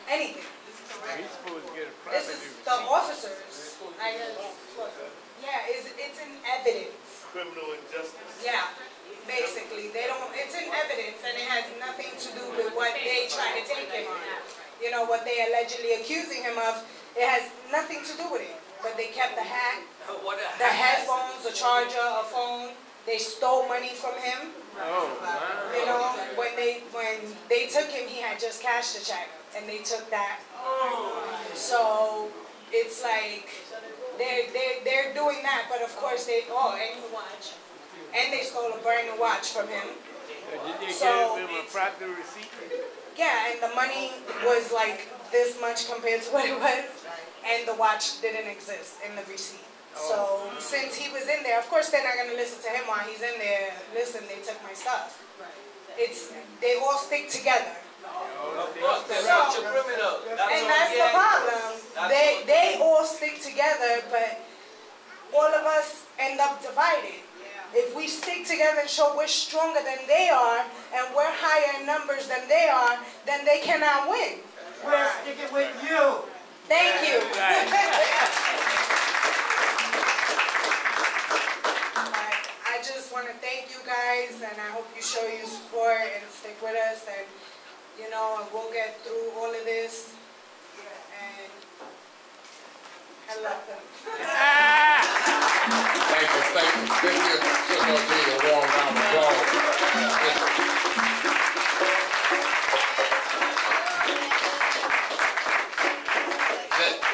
anything. This is the officers. I guess. Yeah, it's in evidence. Criminal injustice. Yeah, basically. They don't, it's in evidence and it has nothing to do with what they try to take him on. You know, what they allegedly accusing him of, it has nothing to do with it. But they kept the hat, the headphones, a charger, a phone. They stole money from him. Oh, wow. You know, when they took him, he had just cashed the check, and they took that. So it's like they're doing that, but of course they and the watch, and they stole a brand new watch from him. Did they So give him a proper receipt? yeah, and the money was like this much compared to what it was, and the watch didn't exist in the receipt. So since he was in there, of course they're not going to listen to him while he's in there. Listen, they took my stuff. They all stick together. That's the problem. They all stick together, but all of us end up divided. If we stick together and show we're stronger than they are, and we're higher in numbers than they are, then they cannot win. We're sticking with you. Thank you. I just want to thank you guys, and I hope you show your support and stick with us, and you know, and we'll get through all of this. And I love them. Thank you. Give you a warm round of applause.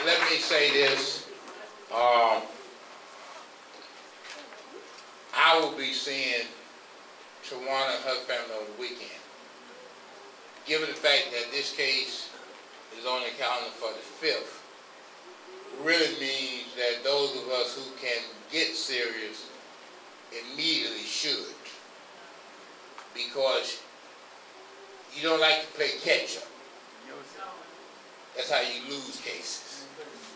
Let me say this. I will be seeing Tawana and her family on the weekend. Given the fact that this case is on the calendar for the 5th, really means that those of us who can get serious immediately should. Because you don't like to play catch up. That's how you lose cases.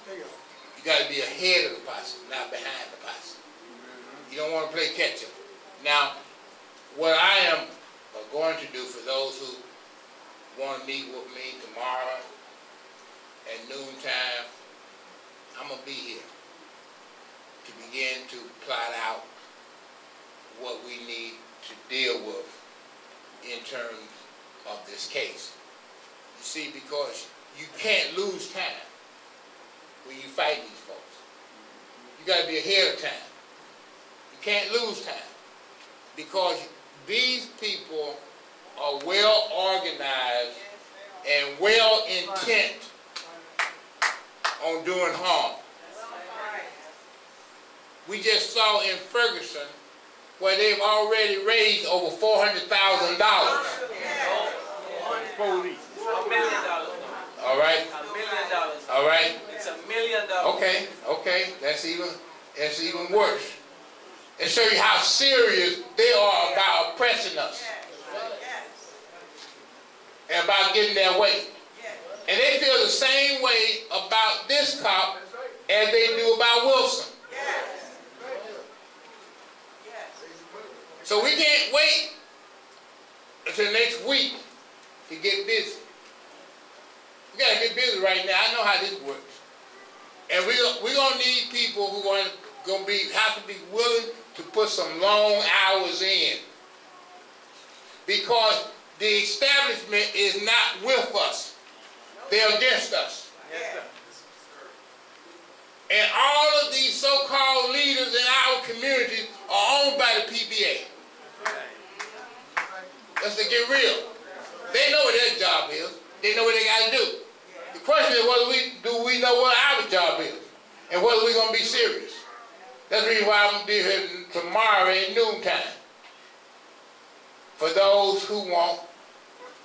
You got to be ahead of the posse, not behind the posse. You don't want to play catch up. Now, what I am going to do for those who want to meet with me tomorrow at noontime, I'm going to be here to begin to plot out what we need to deal with in terms of this case. You see, because you can't lose time when you fight these folks. You got to be ahead of time. You can't lose time because these people are well organized and well intent on doing harm. We just saw in Ferguson where they've already raised over $400,000. $1 million. All right. $1 million. All right. It's $1 million. Okay. That's even worse. It shows you how serious they are about oppressing us and about getting their way. And they feel the same way about this cop as they do about Wilson. So we can't wait until next week to get busy. We got to get busy right now. I know how this works. And we're going to need people who are going to have to be willing to put some long hours in. Because the establishment is not with us. They're against us. And all of these so-called leaders in our community are owned by the PBA. Let's get real. They know what their job is. They know what they got to do. The question is whether we know what our job is and whether we're going to be serious. That's the reason why I'm going to be here tomorrow at noontime. For those who want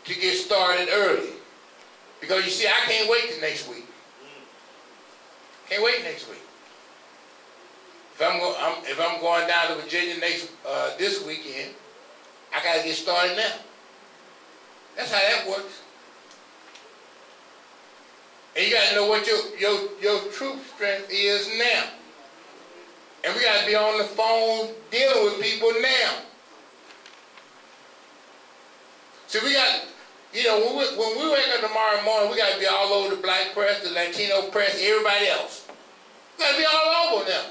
to get started early. Because you see, I can't wait till next week. Can't wait next week. If I'm going down to Virginia this weekend, I got to get started now. That's how that works. And you got to know what your troop strength is now. And we got to be on the phone dealing with people now. See, You know, when we wake up tomorrow morning, we got to be all over the black press, the Latino press, everybody else. We got to be all over them.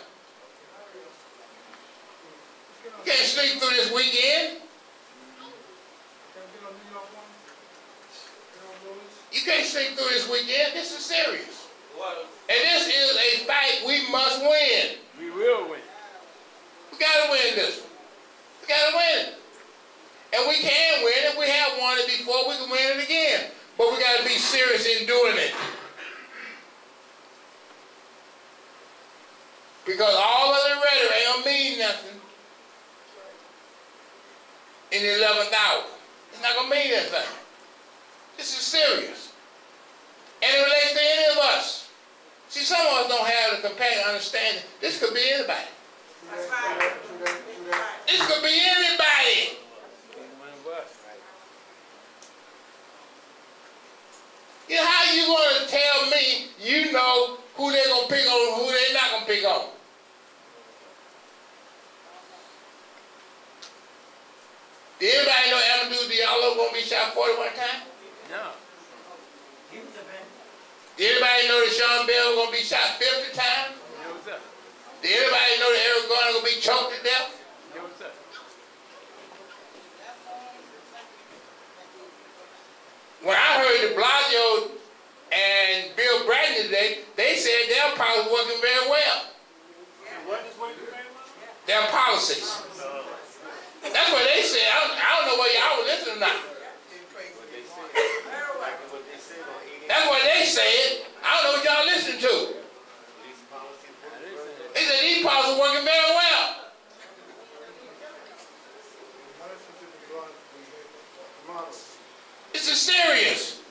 You can't sleep through this weekend. You can't sleep through this weekend. This is serious. And this is a fight we must win. We will win. We got to win this one. We got to win it. And we can win it. We have won it before. We can win it again. But we got to be serious in doing it. Because all of the rhetoric ain't going to mean nothing in the 11th hour. It's not going to mean anything. This is serious. And it relates to any of us. See, some of us don't have the compassion understanding. This could be anybody. That's right. This could be anybody. You know, how you going to tell me you know who they're going to pick on and who they're not going to pick on? Did anybody know Amadou Diallo going to be shot 41 times? No. Did anybody know that Sean Bell was going to be shot 50 times? Yeah, what's up? Did anybody know that Eric Garner was going to be choked to death? Yeah, what's up? When I heard de Blasio and Bill Bratton today, they said their policy wasn't very well. What is working very well? Their policies. That's what they said. I don't know whether y'all were listening or not. That's what they said. I don't know what y'all listening to. They said these policies are working very well. This is serious.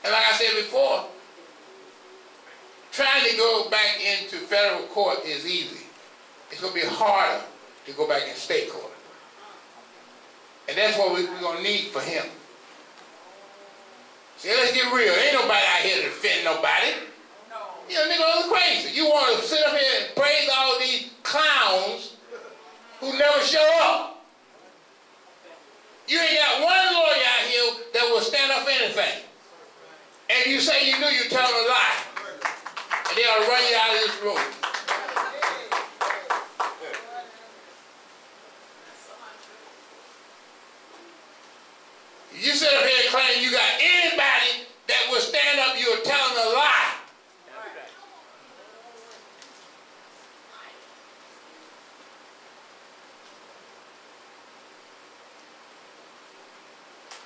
And like I said before, trying to go back into federal court is easy. It's going to be harder to go back in state court. And that's what we're going to need for him. See, let's get real. Ain't nobody out here to defend nobody. You know, nigga, it's crazy. You want to sit up here and praise all these clowns who never show up. You ain't got one lawyer out here that will stand up for anything. And you say you knew, you tell them a lie. And they'll run you out of this room. You sit up here and claim you got anybody that will stand up, you're telling a lie.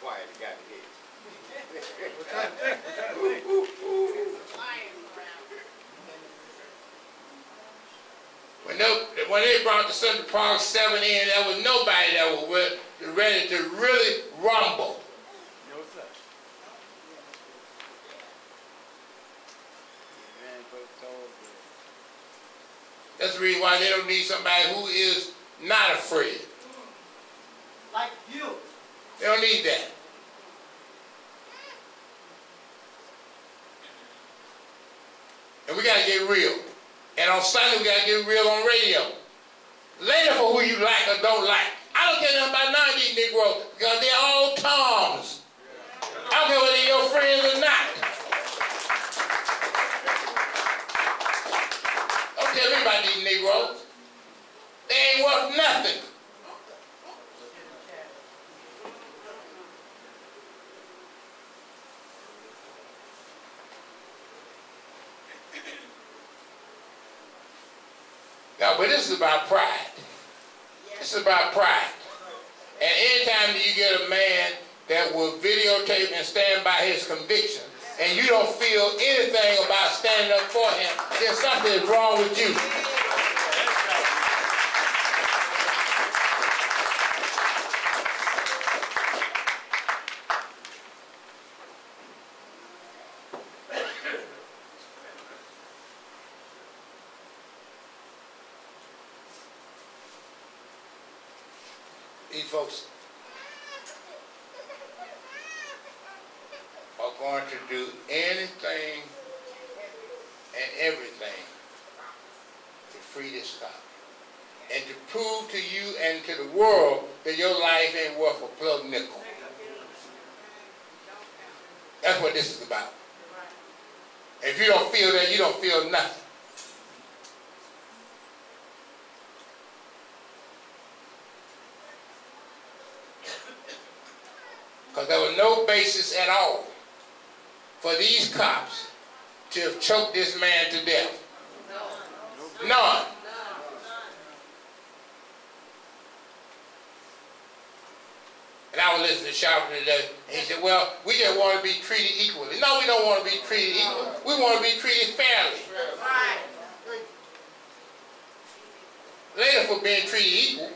Quiet, you got it here. When they brought the Central Park 7 in, there was nobody that was ready to really rumble. Yeah, what's up? That's the reason why they don't need somebody who is not afraid. Like you. They don't need that. And we got to get real. And on Sunday, we got to get real on radio. Later for who you like or don't like. I don't care nothing about none of these Negroes because they're all Toms. I don't care whether they're your friends or not. Don't tell me about these Negroes. They ain't worth nothing. No, but this is about pride. This is about pride. And anytime you get a man that will videotape and stand by his conviction, and you don't feel anything about standing up for him, then something is wrong with you. These folks are going to do anything and everything to free this country. and to prove to you and to the world that your life ain't worth a plug nickel. That's what this is about. If you don't feel that, you don't feel nothing. Because there was no basis at all for these cops to have choked this man to death. None. And I was listening to Sharper today, and he said, well, we just want to be treated equally. No, we don't want to be treated equally. We want to be treated fairly. Later for being treated equal.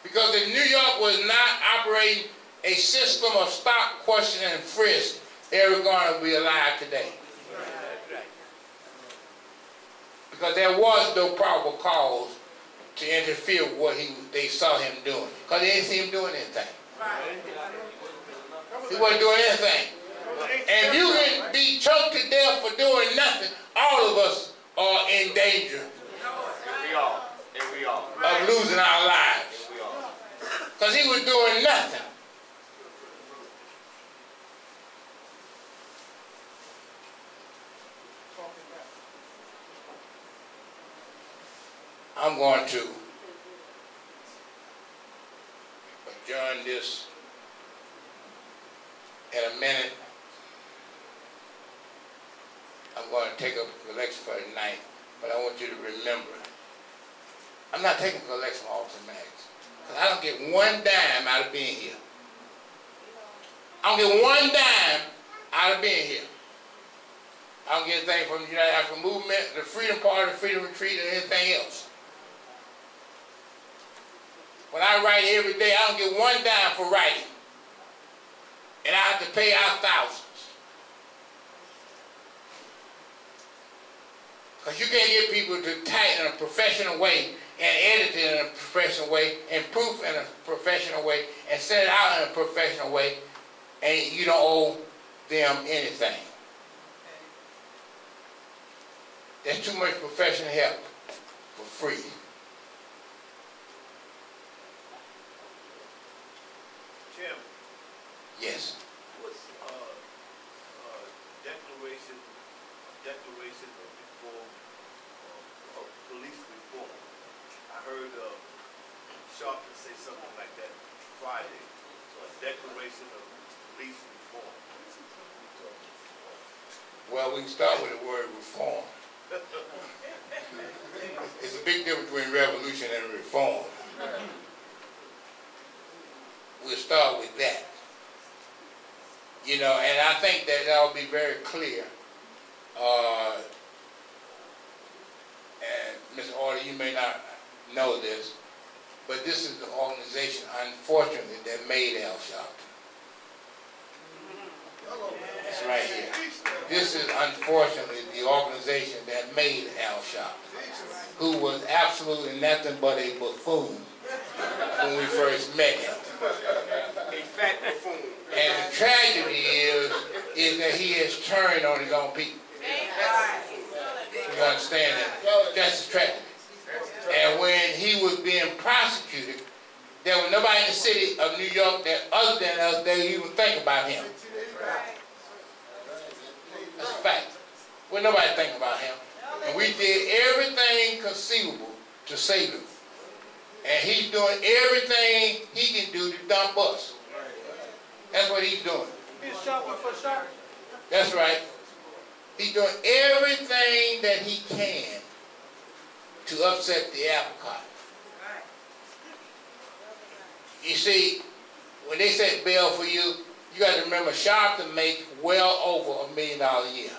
Because if New York was not operating a system of stop, question, and frisk, Eric Garner would be alive today. Because there was no probable cause to interfere with what they saw him doing. Because they didn't see him doing anything. He wasn't doing anything. And if you can be choked to death for doing nothing, all of us are in danger of losing our lives. Because he was doing nothing. I'm going to adjourn this in a minute. I'm going to take up a collection for tonight, but I want you to remember, I'm not taking a collection for Alton Mags. Because I don't get one dime out of being here. I don't get one dime out of being here. I don't get anything from the United African Movement, the Freedom Party, the Freedom Retreat, or anything else. When I write every day, I don't get one dime for writing. And I have to pay out thousands. Because you can't get people to type in a professional way and edit it in a professional way and proof in a professional way and send it out in a professional way, and you don't owe them anything. There's too much professional help for free. Jim. Yes. What's declaration of reform, of police reform? I heard Sharpton say something like that Friday. A declaration of police reform. Well, we can start with the word reform. It's a big difference between revolution and reform. We'll start with that. You know, and I think that that'll be very clear. And Mr. Otta, you may not know this, but this is the organization, unfortunately, that made Al Sharpton. It's right here. This is, unfortunately, the organization that made Al Sharpton, who was absolutely nothing but a buffoon when we first met him. A fat buffoon. And the tragedy is that he has turned on his own people. You understand that? That's the tragedy. And when he was being prosecuted, there was nobody in the city of New York that, other than us, that even think about him. That's a fact. Well, nobody think about him. And we did everything conceivable to save him. And he's doing everything he can do to dump us. That's what he's doing. He's shopping for sharp. That's right. He's doing everything that he can to upset the apple cart. You see, when they set bail for you, you got to remember Sharpton makes well over $1 million a year.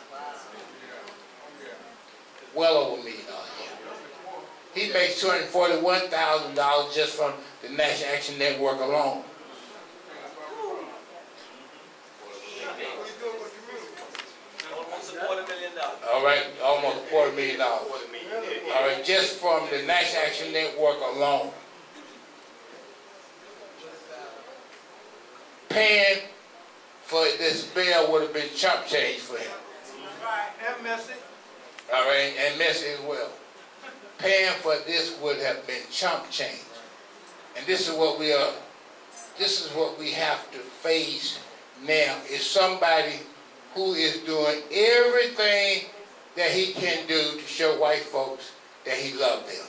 Well over $1 million a year. He makes $241,000 just from the National Action Network alone. All right, almost $250,000. All right, just from the National Action Network alone. Paying for this bail would have been chump change for him. And Messy. All right, and Messy as well. Paying for this would have been chump change. And this is what we are, this is what we have to face now, is somebody who is doing everything that he can do to show white folks that he loves them.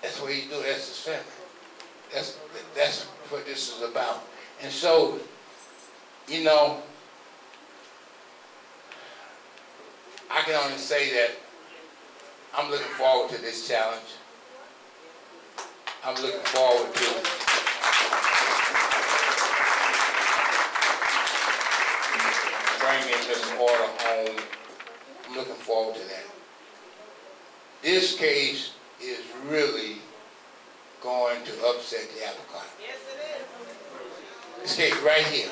That's what he do, that's his family. That's what this is about. And so, you know, I can only say that I'm looking forward to this challenge. I'm looking forward to bringing this order home. I'm looking forward to that. This case is really going to upset the apple cart. Yes, it is. This case right here.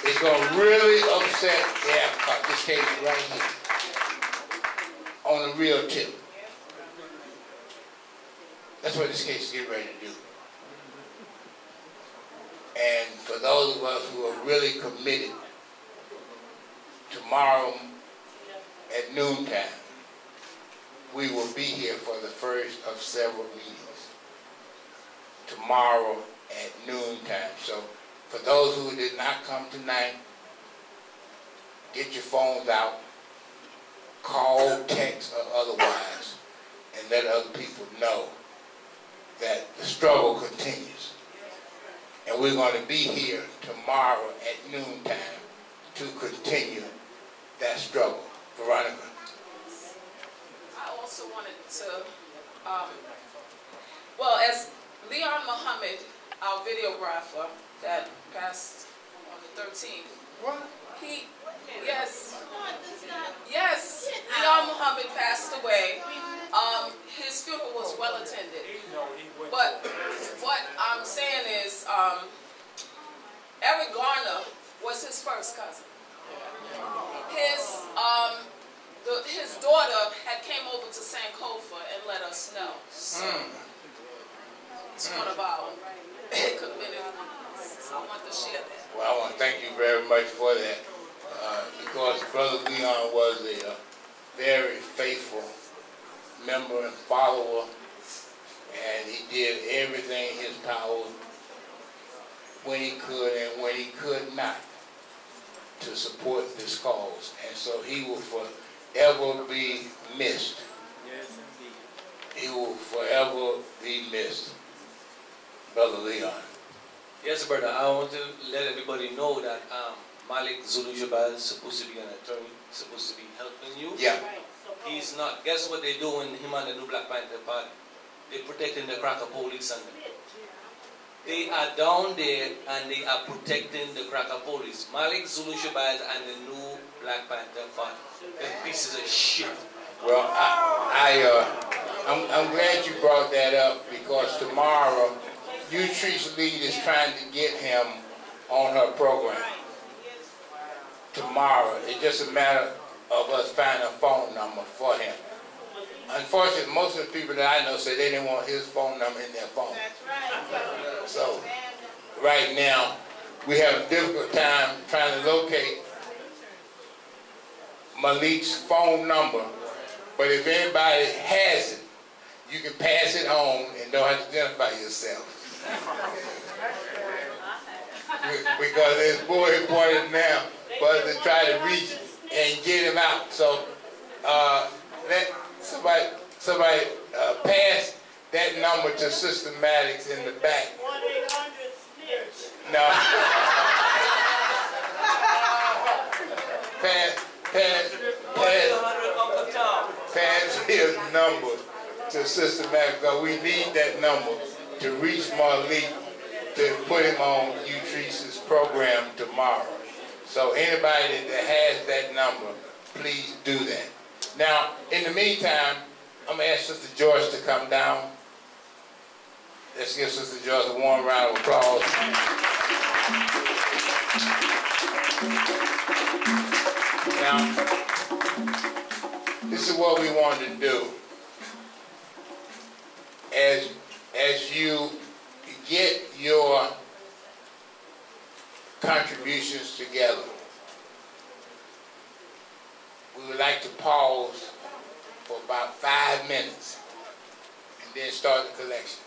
It's going to really upset the apple cart. This case right here. On the real tip. That's what this case is getting ready to do. And for those of us who are really committed, tomorrow at noontime, we will be here for the first of several meetings. Tomorrow at noontime. So for those who did not come tonight, get your phones out, call, text, or otherwise, and let other people know that the struggle continues. And we're going to be here tomorrow at noontime to continue that struggle. Veronica. I also wanted to, well, as Leon Muhammad, our videographer that passed on the 13th, What? yes, Leon Muhammad passed away. His funeral was well attended. But what I'm saying is, Eric Garner was his first cousin. His daughter had came over to Sankofa and let us know. So it's one of our community. So I want to share that. Well, I want to thank you very much for that, because Brother Leon was a very faithful member and follower, and he did everything in his power when he could and when he could not to support this cause. And so he will forever be missed. Yes, indeed. He will forever be missed, Brother Leon. Yes, brother. I want to let everybody know that Malik Zulu Jabal is supposed to be an attorney, supposed to be helping you. Yeah. He's not. Guess what they're doing, him and the new Black Panther Party? They're protecting the cracker police and they are down there and they are protecting the cracker police. Malik Zulu Shabazz and the new Black Panther Party. They're pieces of shit. Well, I'm glad you brought that up, because tomorrow, Utrice Lead is trying to get him on her program. Tomorrow, it's just a matter of us finding a phone number for him. Unfortunately, most of the people that I know say they didn't want his phone number in their phone. So, right now, we have a difficult time trying to locate Malik's phone number. But if anybody has it, you can pass it on and don't have to identify yourself. Because it's more important now for us to try to reach and get him out. So let somebody pass that number to Sister Maddox in the back. 1-800-SNITCH. No. Pass his number to Sister Maddox, because we need that number to reach Malik to put him on Utrice's program tomorrow. So anybody that has that number, please do that. Now, in the meantime, I'm going to ask Sister Joyce to come down. Let's give Sister Joyce a warm round of applause. Now, this is what we want to do. As you get your contributions together. We would like to pause for about 5 minutes and then start the collection.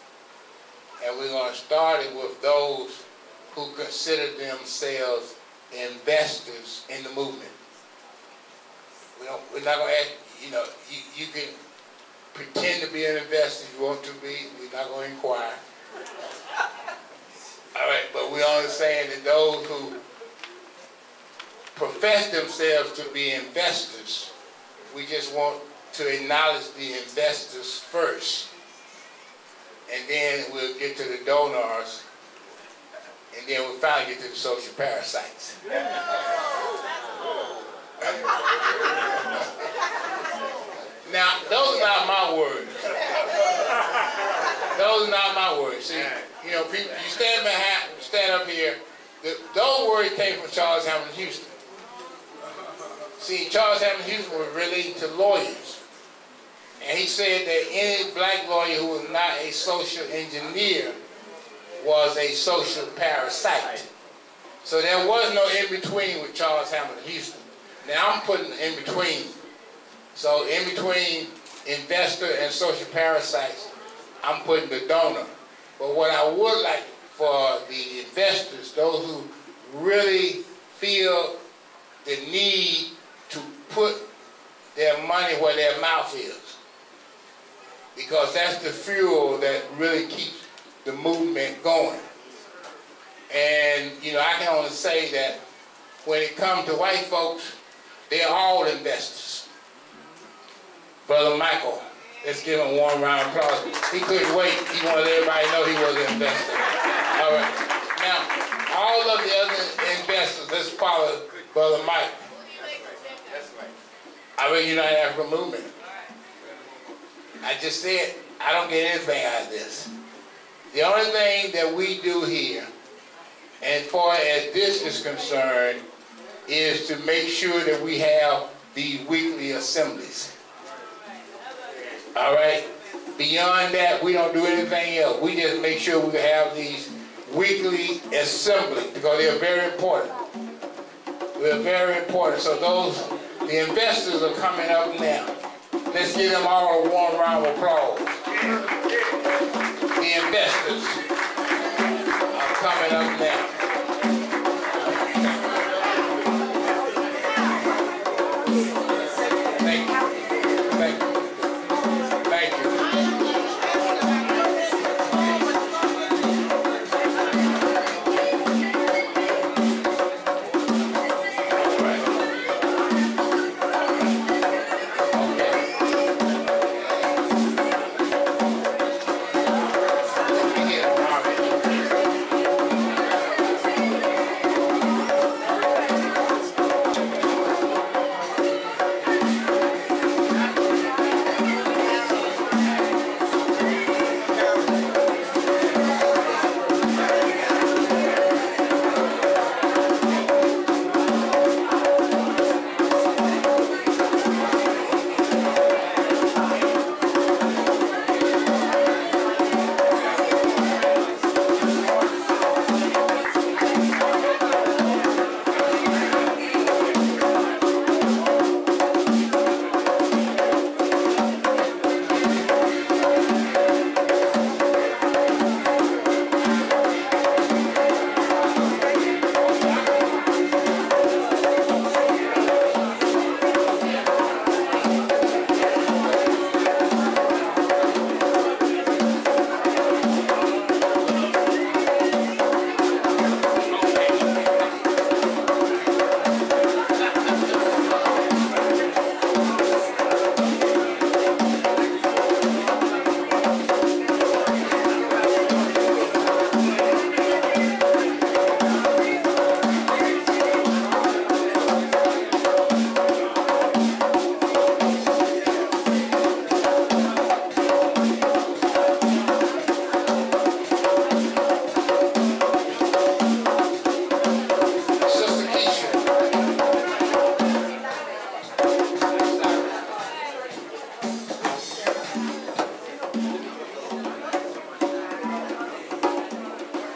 And we're going to start it with those who consider themselves investors in the movement. We're not going to ask, you can pretend to be an investor if you want to be. We're not going to inquire. All right, but we're only saying that those who profess themselves to be investors, we just want to acknowledge the investors first. And then we'll get to the donors, and then we'll finally get to the social parasites. Now, those are not my words. Those are not my words. See, people, you stand up here, those words came from Charles Hamilton Houston. See, Charles Hamilton Houston was related to lawyers. And he said that any black lawyer who was not a social engineer was a social parasite. So there was no in-between with Charles Hamilton Houston. Now I'm putting in-between. So in between investor and social parasites, I'm putting the donor. But what I would like for the investors, those who really feel the need to put their money where their mouth is, because that's the fuel that really keeps the movement going. And, I can only say that when it comes to white folks, they're all investors. Brother Michael, let's give him a warm round of applause. He couldn't wait. He wanted everybody to know he was an investor. All right. Now, all of the other investors, let's follow Brother Mike. I mean, United African Movement. I just said, I don't get anything out of this. The only thing that we do here, as far as this is concerned, is to make sure that we have these weekly assemblies. All right? Beyond that, we don't do anything else. We just make sure we have these weekly assemblies because they're very important. They're very important. So the investors are coming up now. Let's give them all a warm round of applause. The investors are coming up now. Thank you. Thank you. Thank you.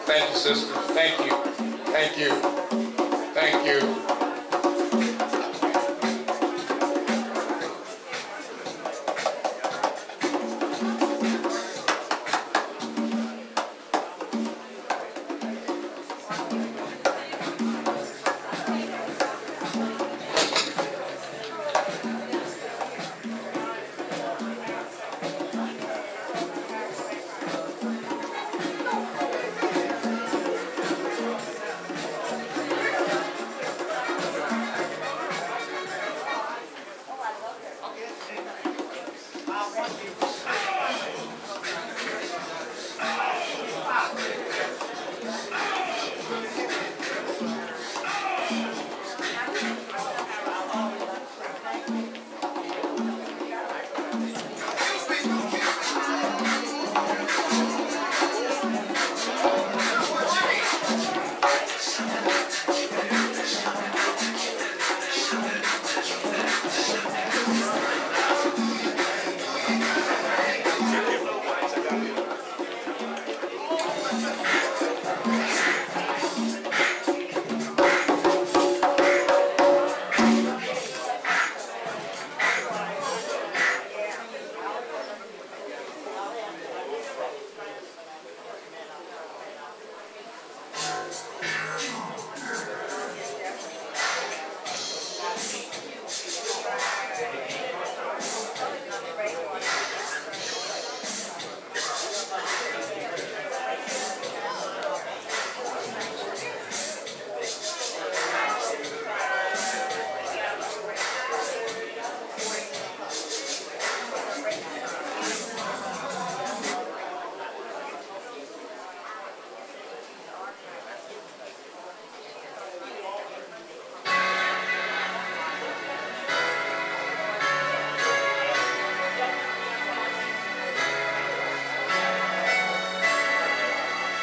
Thank you, sister. Thank you. Thank you. Thank you.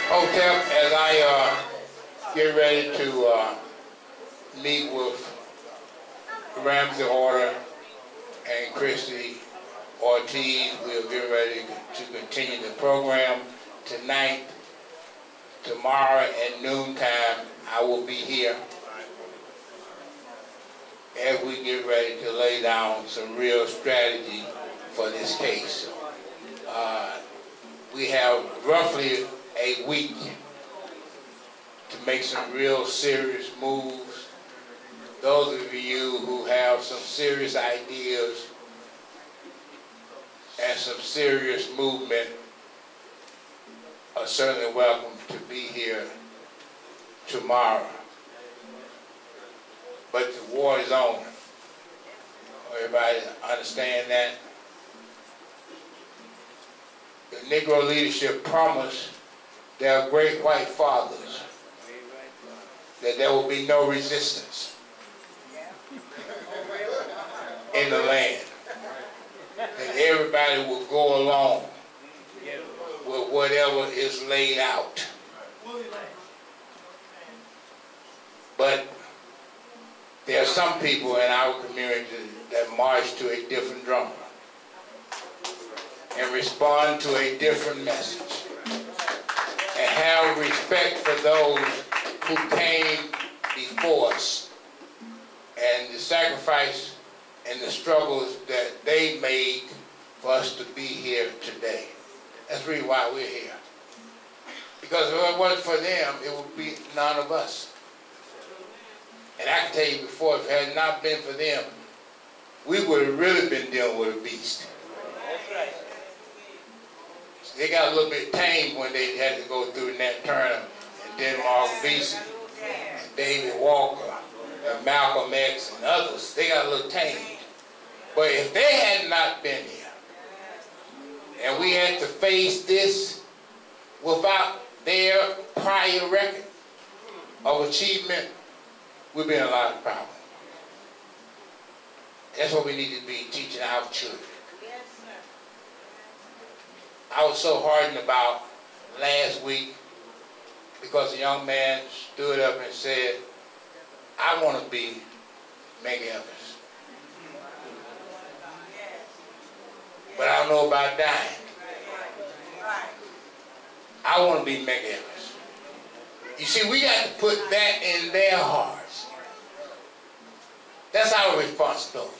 Hotep, as I get ready to meet with Ramsey Order and Christy Ortiz, we'll get ready to continue the program tonight. Tomorrow at noontime, I will be here as we get ready to lay down some real strategy for this case. We have roughly a week to make some real serious moves. Those of you who have some serious ideas and some serious movement are certainly welcome to be here tomorrow. But the war is on. Everybody understand that? The Negro leadership promised their great white fathers that there will be no resistance in the land, that everybody will go along with whatever is laid out. But there are some people in our community that march to a different drum and respond to a different message and have respect for those who came before us and the sacrifice and the struggles that they made for us to be here today. That's really why we're here. Because if it wasn't for them, it would be none of us. And I can tell you before, if it had not been for them, we would have really been dealing with a beast. So they got a little bit tame when they had to go through Nat Turner and Denmark Vesey and David Walker and Malcolm X and others. They got a little tame. But if they had not been here and we had to face this without their prior record of achievement, we'd be in a lot of problems. That's what we need to be teaching our children. I was so hardened about last week because a young man stood up and said, I want to be Medgar Evers, but I don't know about dying. I want to be Medgar Evers. You see, we got to put that in their hearts. That's our responsibility.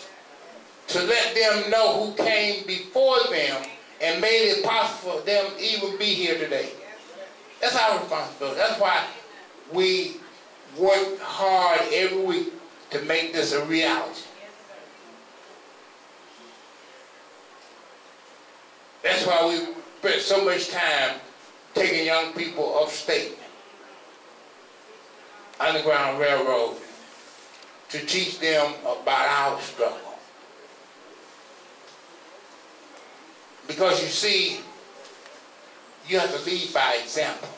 To let them know who came before them and made it possible for them to even be here today. That's our responsibility. That's why we work hard every week to make this a reality. That's why we spent so much time taking young people upstate, Underground Railroad, to teach them about our struggle. Because you see, you have to lead by example.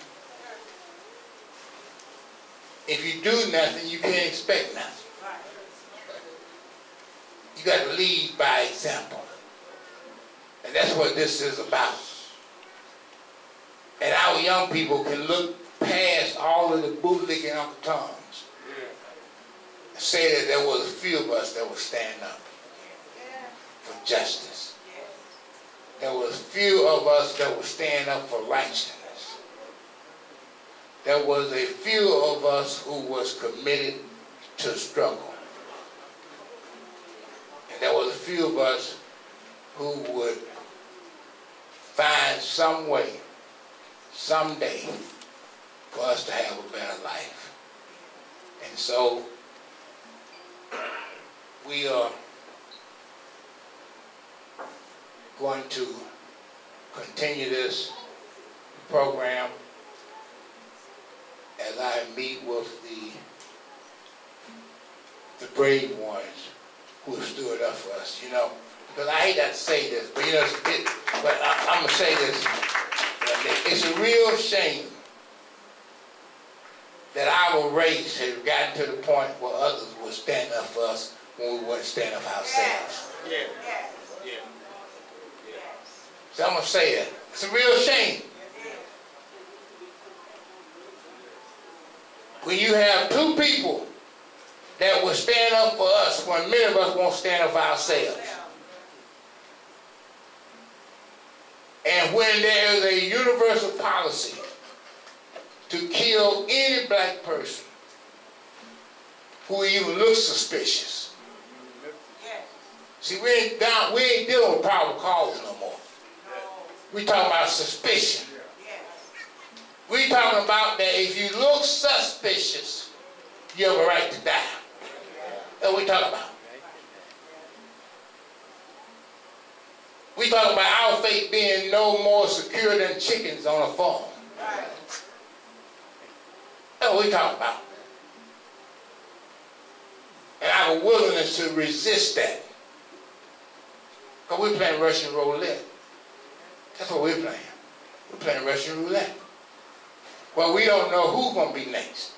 If you do nothing, you can't expect nothing. You got to lead by example. And that's what this is about. And our young people can look past all of the bootlicking Uncle Toms and say that there was a few of us that would stand up for justice. There was a few of us that would stand up for righteousness. There was a few of us who was committed to struggle. And there was a few of us who would find some way, someday, for us to have a better life. And so, we are going to continue this program as I meet with the brave ones who have stood up for us, you know. Because I hate to say this, but you know, but I'm going to say this. It's a real shame that our race has gotten to the point where others will stand up for us when we wouldn't stand up for ourselves. Yeah. So I'm going to say that. It's a real shame. When you have two people that will stand up for us when many of us won't stand up for ourselves. And when there is a universal policy to kill any black person who even looks suspicious. See, we ain't dealing with probable cause no more. We talking about suspicion. We talking about that if you look suspicious, you have a right to die. That's what we talking about. We talking about our fate being no more secure than chickens on a farm. That's what we talking about. And our willingness to resist that. Because we're playing Russian roulette. That's what we're playing. We're playing Russian roulette. Well, we don't know who's going to be next.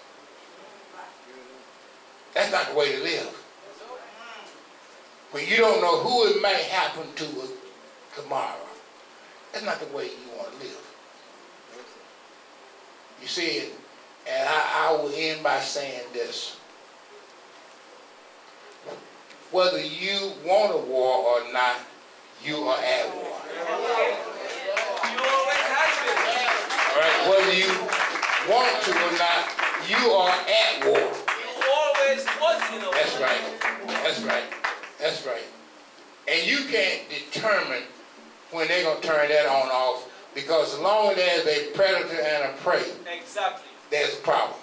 That's not the way to live. When you don't know who it might happen to tomorrow, that's not the way you want to live. You see, and I will end by saying this. Whether you want a war or not, you are at war. All right, whether you want to or not, you are at war. You always was, you know. That's right. That's right. That's right. And you can't determine when they're going to turn that on and off, because as long as there's a predator and a prey, Exactly. there's a problem.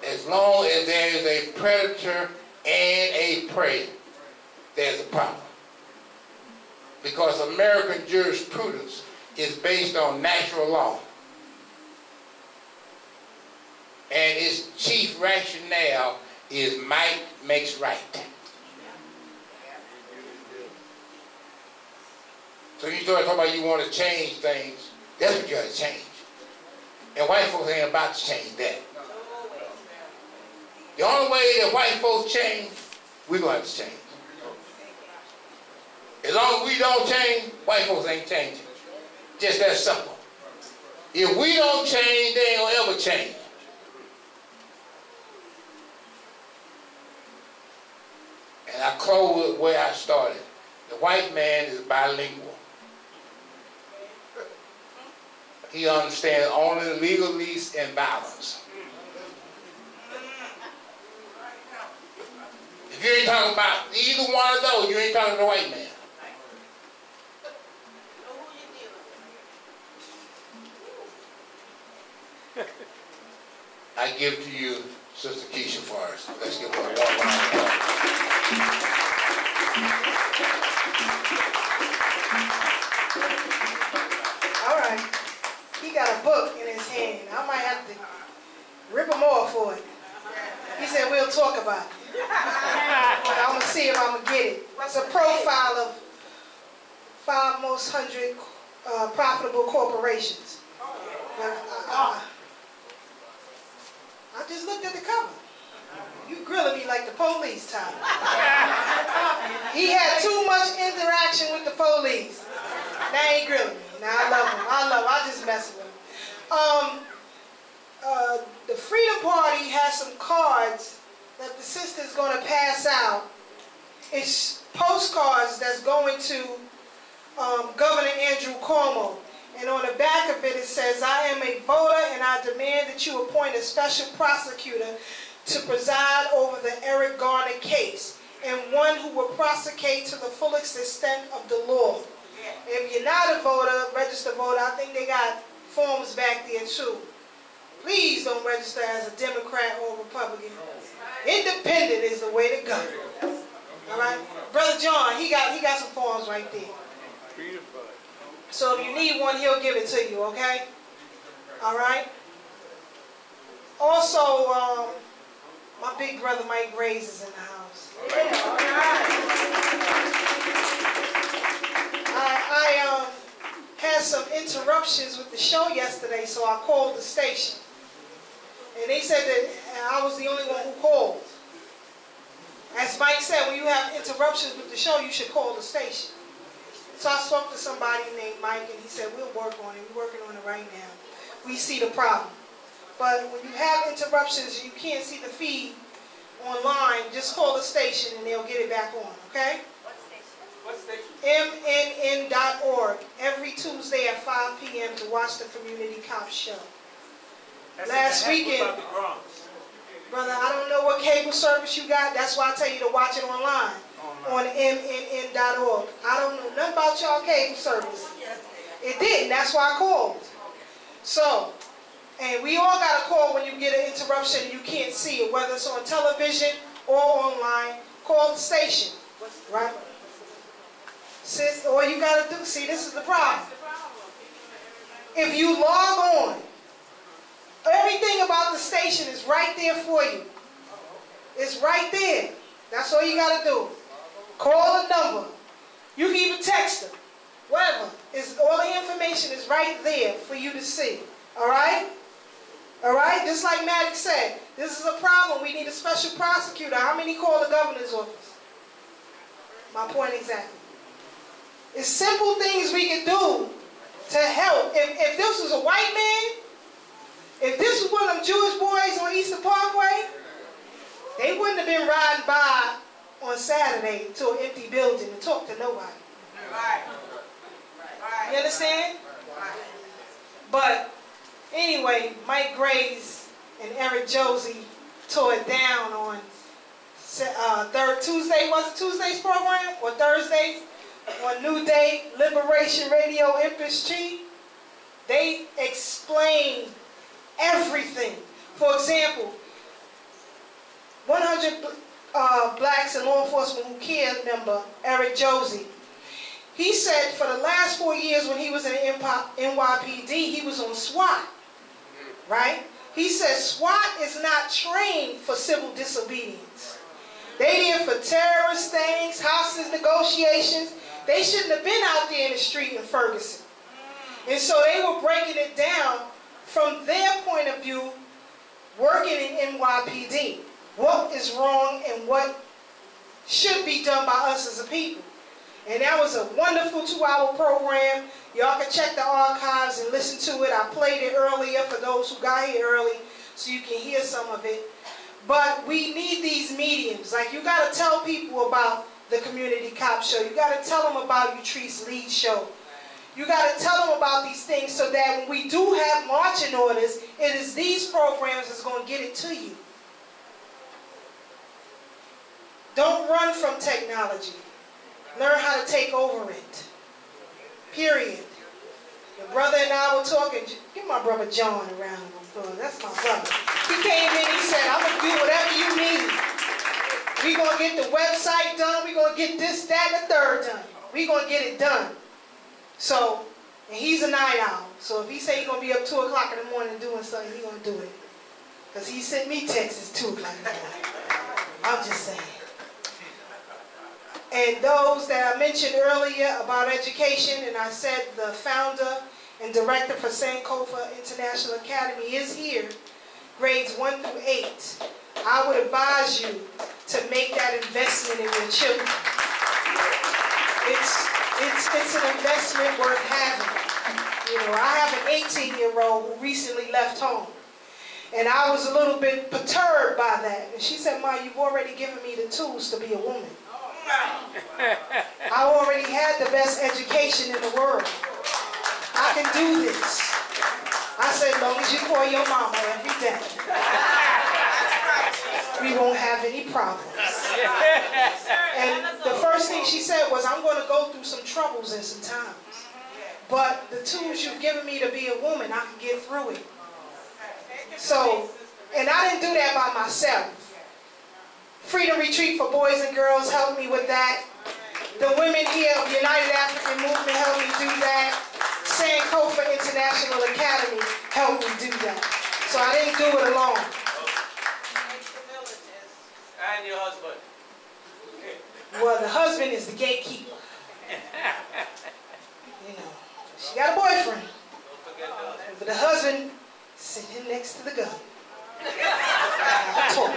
As long as there is a predator and a prey, there's a problem. Because American jurisprudence is based on natural law. And its chief rationale is might makes right. So you start talking about you want to change things, that's what you got to change. And white folks ain't about to change that. The only way that white folks change, we're going to have to change. As long as we don't change, white folks ain't changing. Just that simple. If we don't change, they ain't going to ever change. And I close with where I started. The white man is bilingual. He understands only legalese and violence. You ain't talking about either one of those. You ain't talking to the white man. I give to you Sister Keisha Forrest. Let's give her a warm round of applause. All right. He got a book in his hand. I might have to rip him off for it. He said we'll talk about it. I'm going to see if I'm going to get it. It's a profile of 5 most 100 profitable corporations. I just looked at the cover. You grilling me like the police, Tyler. He had too much interaction with the police. Now he grilling me. Now I love him. I just messing with him. The Freedom Party has some cards that the sister's going to pass out. It's postcards that's going to Governor Andrew Cuomo. And on the back of it, it says, I am a voter and I demand that you appoint a special prosecutor to preside over the Eric Garner case and one who will prosecute to the fullest extent of the law. If you're not a voter, registered voter, I think they got forms back there too. Please don't register as a Democrat or Republican. Independent is the way to go. All right? Brother John, he got some forms right there. So if you need one, he'll give it to you, okay? All right? Also, my big brother Mike Graves is in the house. I had some interruptions with the show yesterday, so I called the station. And they said that I was the only one who called. As Mike said, when you have interruptions with the show, you should call the station. So I spoke to somebody named Mike, and he said, we'll work on it. We're working on it right now. We see the problem. But when you have interruptions, you can't see the feed online, just call the station and they'll get it back on, okay? What station? MNN.org, every Tuesday at 5 p.m. to watch the Community Cop Show. Last weekend, brother, I don't know what cable service you got. That's why I tell you to watch it online. On MNN.org. I don't know nothing about y'all cable service. It didn't. That's why I called. So, and we all got to call when you get an interruption and you can't see it, whether it's on television or online. Call the station, right? Sis, all you got to do, see, this is the problem. If you log on, everything about the station is right there for you. It's right there. That's all you got to do. Call a number. You can even text them. Whatever. All the information is right there for you to see. All right? All right? Just like Maddox said, this is a problem. We need a special prosecutor. How many call the governor's office? My point exactly. It's simple things we can do to help. If this was a white man, if this was one of them Jewish boys on Eastern Parkway, they wouldn't have been riding by on Saturday to an empty building and talk to nobody. Right. You understand? But anyway, Mike Graves and Eric Josie tore it down on Tuesday. Was it Tuesday's program or Thursday? On New Day, Liberation Radio, Empress Chi. They explain everything. For example, 100 blacks and law enforcement who care member, Eric Josie. He said for the last 4 years when he was in NYPD, he was on SWAT, right? He said SWAT is not trained for civil disobedience. They there for terrorist things, hostage negotiations. They shouldn't have been out there in the street in Ferguson. And so they were breaking it down from their point of view, working in NYPD. What is wrong and what should be done by us as a people. And that was a wonderful 2-hour program. Y'all can check the archives and listen to it. I played it earlier for those who got here early so you can hear some of it. But we need these mediums. Like, you got to tell people about the Community Cop Show. You got to tell them about Utrice Lee's show. You got to tell them about these things so that when we do have marching orders, it is these programs that's going to get it to you. Don't run from technology. Learn how to take over it. Period. Your brother and I were talking. Give my brother John a round of applause. That's my brother. He came in, he said, I'm going to do whatever you need. We're going to get the website done. We're going to get this, that, and the third done. We're going to get it done. So, and he's a night owl. So if he say he's going to be up 2 o'clock in the morning doing something, he's going to do it. Because he sent me texts 2 o'clock in the morning. I'm just saying. And those that I mentioned earlier about education, and I said the founder and director for Sankofa International Academy is here, grades 1 through 8. I would advise you to make that investment in your children. It's an investment worth having. You know, I have an 18-year-old who recently left home. And I was a little bit perturbed by that. And she said, Ma, you've already given me the tools to be a woman. I already had the best education in the world. I can do this. I said, as long as you call your mama every day, we won't have any problems. And the first thing she said was, I'm going to go through some troubles and some times. But the tools you've given me to be a woman, I can get through it. So, and I didn't do that by myself. Freedom Retreat for Boys and Girls helped me with that. The women here of United African Movement helped me do that. Sankofa International Academy helped me do that. So I didn't do it alone. And your husband. Well, the husband is the gatekeeper. You know, she got a boyfriend. But the husband sitting next to the gun. Talk.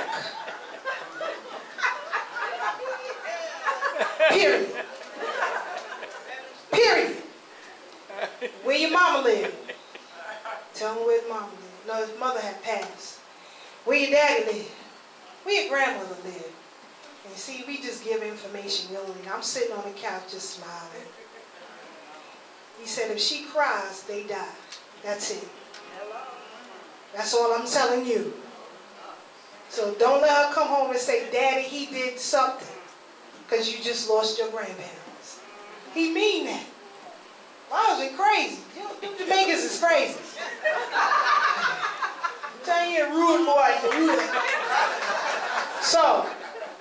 Period. Period. Where your mama live? Tell me where his mama live. No, his mother had passed. Where your daddy live? Where your grandmother live? And see, we just give information only. I'm sitting on the couch just smiling. He said, if she cries, they die. That's it. That's all I'm telling you. So don't let her come home and say, Daddy, he did something. Because you just lost your grandparents. He mean that. Why was it crazy? You Jamaicans is crazy. I'm telling you, a rude boy. So,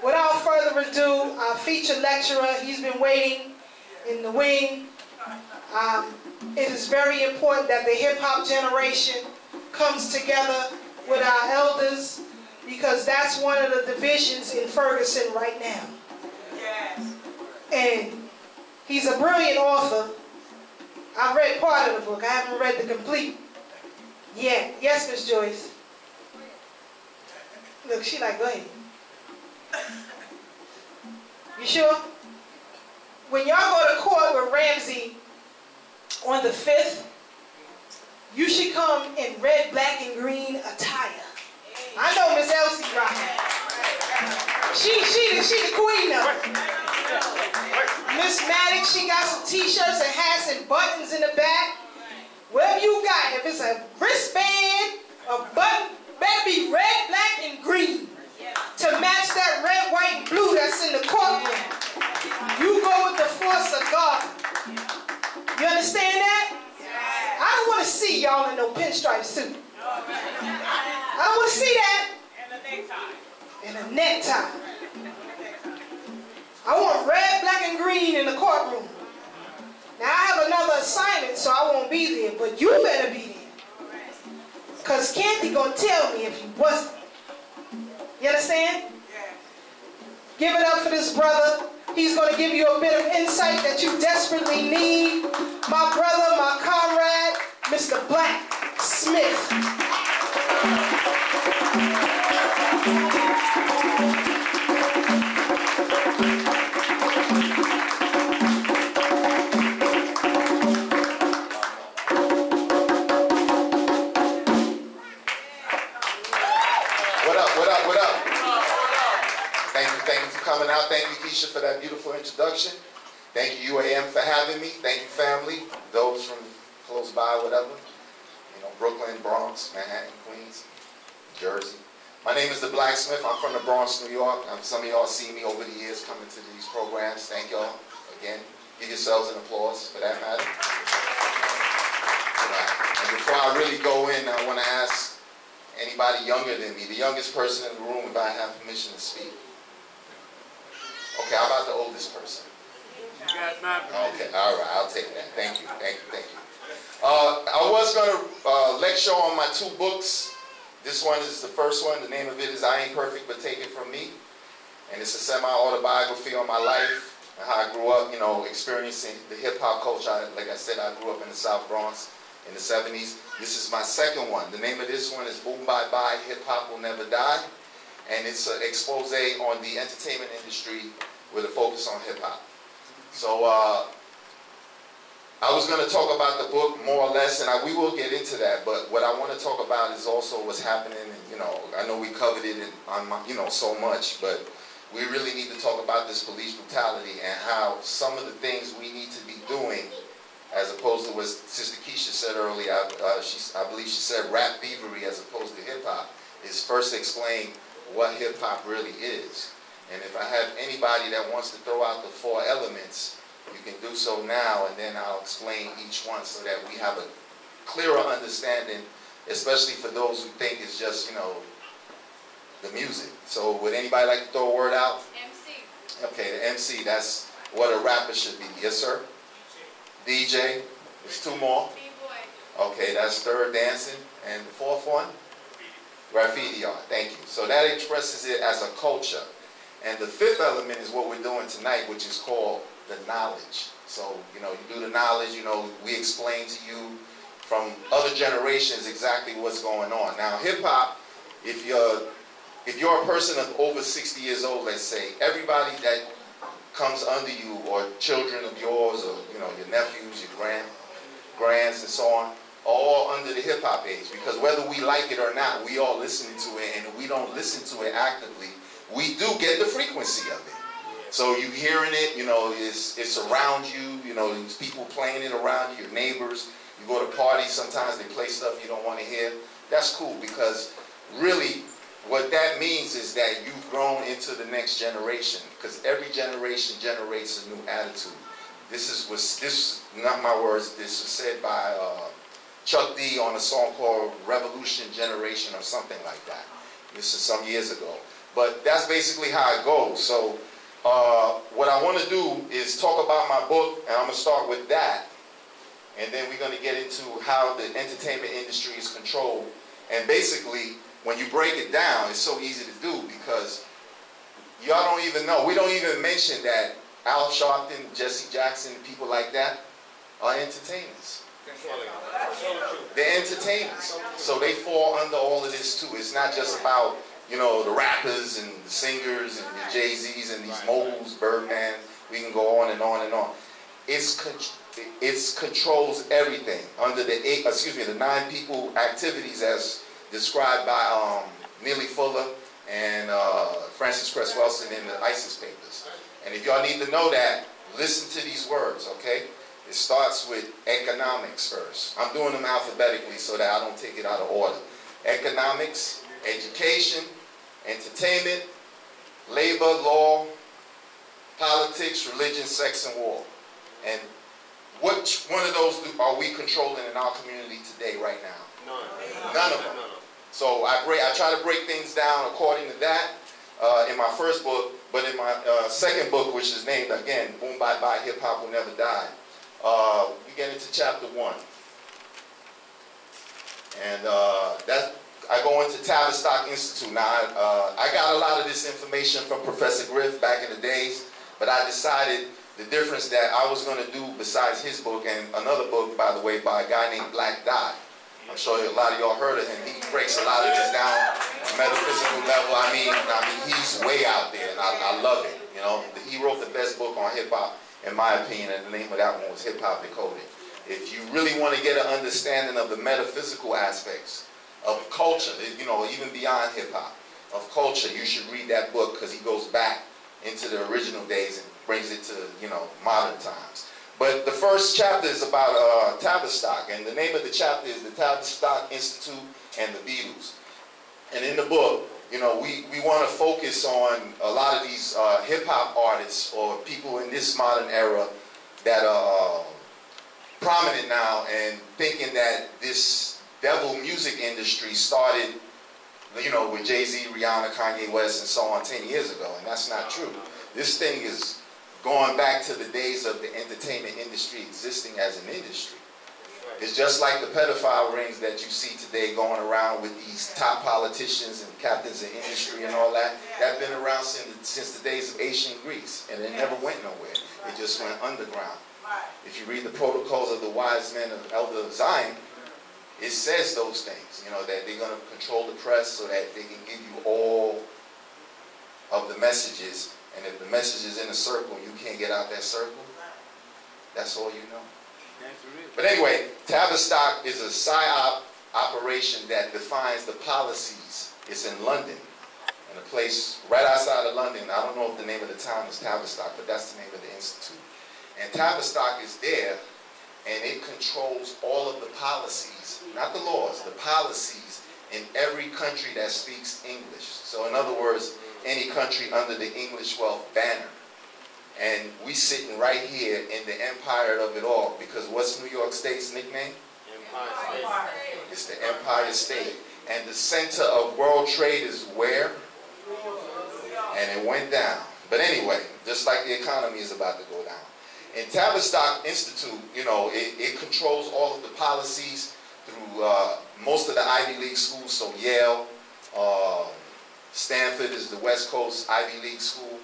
without further ado, our featured lecturer, he's been waiting in the wing. It is very important that the hip-hop generation comes together with our elders, because that's one of the divisions in Ferguson right now. Yes. And he's a brilliant author. I've read part of the book. I haven't read the complete yet. Yes, Miss Joyce? Look, she like, go ahead. You sure? When y'all go to court with Ramsey on the 5th, you should come in red, black, and green attire. I know Miss Elsie right. She the queen of it. Miss Maddox, she got some t-shirts and hats and buttons in the back. Whatever you got, if it's a wristband, a button, better be red, black, and green to match that red, white, and blue that's in the courtroom. You go with the force of God. You understand that? I don't want to see y'all in no pinstripe suit. I don't want to see that. And a necktie. I want red, black, and green in the courtroom. Now I have another assignment, so I won't be there, but you better be there. Because Candy gonna tell me if you wasn't. You understand? Give it up for this brother. He's going to give you a bit of insight that you desperately need. My brother, my comrade, Mr. Blak Smith. Coming out. Thank you, Keisha, for that beautiful introduction. Thank you, UAM, for having me. Thank you, family, those from close by, whatever. You know, Brooklyn, Bronx, Manhattan, Queens, Jersey. My name is the Blak Smith. I'm from the Bronx, New York. Some of y'all see me over the years coming to these programs. Thank y'all again. Give yourselves an applause for that matter. And before I really go in, I want to ask anybody younger than me, the youngest person in the room, if I have permission to speak. Okay, how about the oldest person? You got my permission. Okay, all right, I'll take that. Thank you, thank you, thank you. I was going to lecture on my 2 books. This one is the first one. The name of it is I Ain't Perfect, But Take It From Me. And it's a semi-autobiography on my life and how I grew up, you know, experiencing the hip-hop culture. Like I said, I grew up in the South Bronx in the 70s. This is my second one. The name of this one is Boom Bye Bye, Hip Hop Will Never Die. And it's an expose on the entertainment industry with a focus on hip-hop. So I was going to talk about the book more or less, and we will get into that. But what I want to talk about is also what's happening. And, you know, I know we covered it on my, you know, so much, but we really need to talk about this police brutality and how some of the things we need to be doing, as opposed to what Sister Keisha said earlier. I believe she said rap thievery as opposed to hip hop. Is first explain what hip hop really is. And if I have anybody that wants to throw out the 4 elements, you can do so now, and then I'll explain each one so that we have a clearer understanding, especially for those who think it's just, you know, the music. So would anybody like to throw a word out? MC. Okay, the MC, that's what a rapper should be. Yes, sir? DJ. There's 2 more. B-boy. Okay, that's 3rd, dancing. And the 4th one? Graffiti art. Thank you. So that expresses it as a culture. And the 5th element is what we're doing tonight, which is called the knowledge. So, you know, you do the knowledge, you know, we explain to you from other generations exactly what's going on. Now, hip-hop, if you're a person of over 60 years old, let's say, everybody that comes under you, or children of yours, or, you know, your nephews, your grands, and so on, all under the hip-hop age. Because whether we like it or not, we all listening to it, and if we don't listen to it actively, we do get the frequency of it. So you hearing it, you know, it's around you, you know, there's people playing it around you, your neighbors. You go to parties, sometimes they play stuff you don't want to hear. That's cool, because really what that means is that you've grown into the next generation, because every generation generates a new attitude. This not my words, this was said by Chuck D on a song called Revolution Generation or something like that. This is some years ago. But that's basically how it goes. So what I want to do is talk about my book, and I'm going to start with that. And then we're going to get into how the entertainment industry is controlled. And basically, when you break it down, it's so easy to do, because y'all don't even know. We don't even mention that Al Sharpton, Jesse Jackson, people like that are entertainers. They're entertainers. So they fall under all of this too. It's not just about, you know, the rappers and the singers and the Jay-Z's and these moguls, Birdman. We can go on and on and on. It controls everything under the 9 people activities as described by Neely Fuller and Francis Cress Welsing in the ISIS papers. And if y'all need to know that, listen to these words, okay? It starts with economics first. I'm doing them alphabetically so that I don't take it out of order. Economics, education, entertainment, labor, law, politics, religion, sex, and war. And which one of those are we controlling in our community today, right now? None of them. So I try to break things down according to that in my first book, but in my second book, which is named, again, Boom Bye Bye, Hip Hop Will Never Die, we get into chapter 1. And I go into Tavistock Institute. Now, I got a lot of this information from Professor Griff back in the days, but I decided the difference that I was going to do besides his book, and another book, by the way, by a guy named Black Dot. I'm sure a lot of y'all heard of him. He breaks a lot of this down on a metaphysical level. I mean, he's way out there, and I love it. You know, he wrote the best book on hip hop, in my opinion, and the name of that one was Hip Hop Decoded. If you really want to get an understanding of the metaphysical aspects of culture, you know, even beyond hip hop, of culture, you should read that book, because he goes back into the original days and brings it to, you know, modern times. But the first chapter is about Tavistock, and the name of the chapter is the Tavistock Institute and the Beatles. And in the book, you know, we want to focus on a lot of these hip-hop artists or people in this modern era that are prominent now and thinking that this devil music industry started, you know, with Jay-Z, Rihanna, Kanye West, and so on 10 years ago, and that's not true. This thing is going back to the days of the entertainment industry existing as an industry. It's just like the pedophile rings that you see today going around with these top politicians and captains of industry and all that. That's been around since the days of ancient Greece, and it never went nowhere. It just went underground. If you read the protocols of the wise men of Elder of Zion, it says those things, you know, that they're going to control the press so that they can give you all of the messages, and if the message is in a circle, you can't get out that circle, that's all you know. But anyway, Tavistock is a PSYOP operation that defines the policies. It's in London, in a place right outside of London. I don't know if the name of the town is Tavistock, but that's the name of the institute. And Tavistock is there, and it controls all of the policies, not the laws, the policies in every country that speaks English. So in other words, any country under the English wealth banner. And we sitting right here in the empire of it all, because what's New York State's nickname? Empire State. It's the Empire State. And the center of world trade is where? And it went down. But anyway, just like the economy is about to go down. And Tavistock Institute, you know, it controls all of the policies through most of the Ivy League schools, so Yale, Stanford is the West Coast Ivy League school.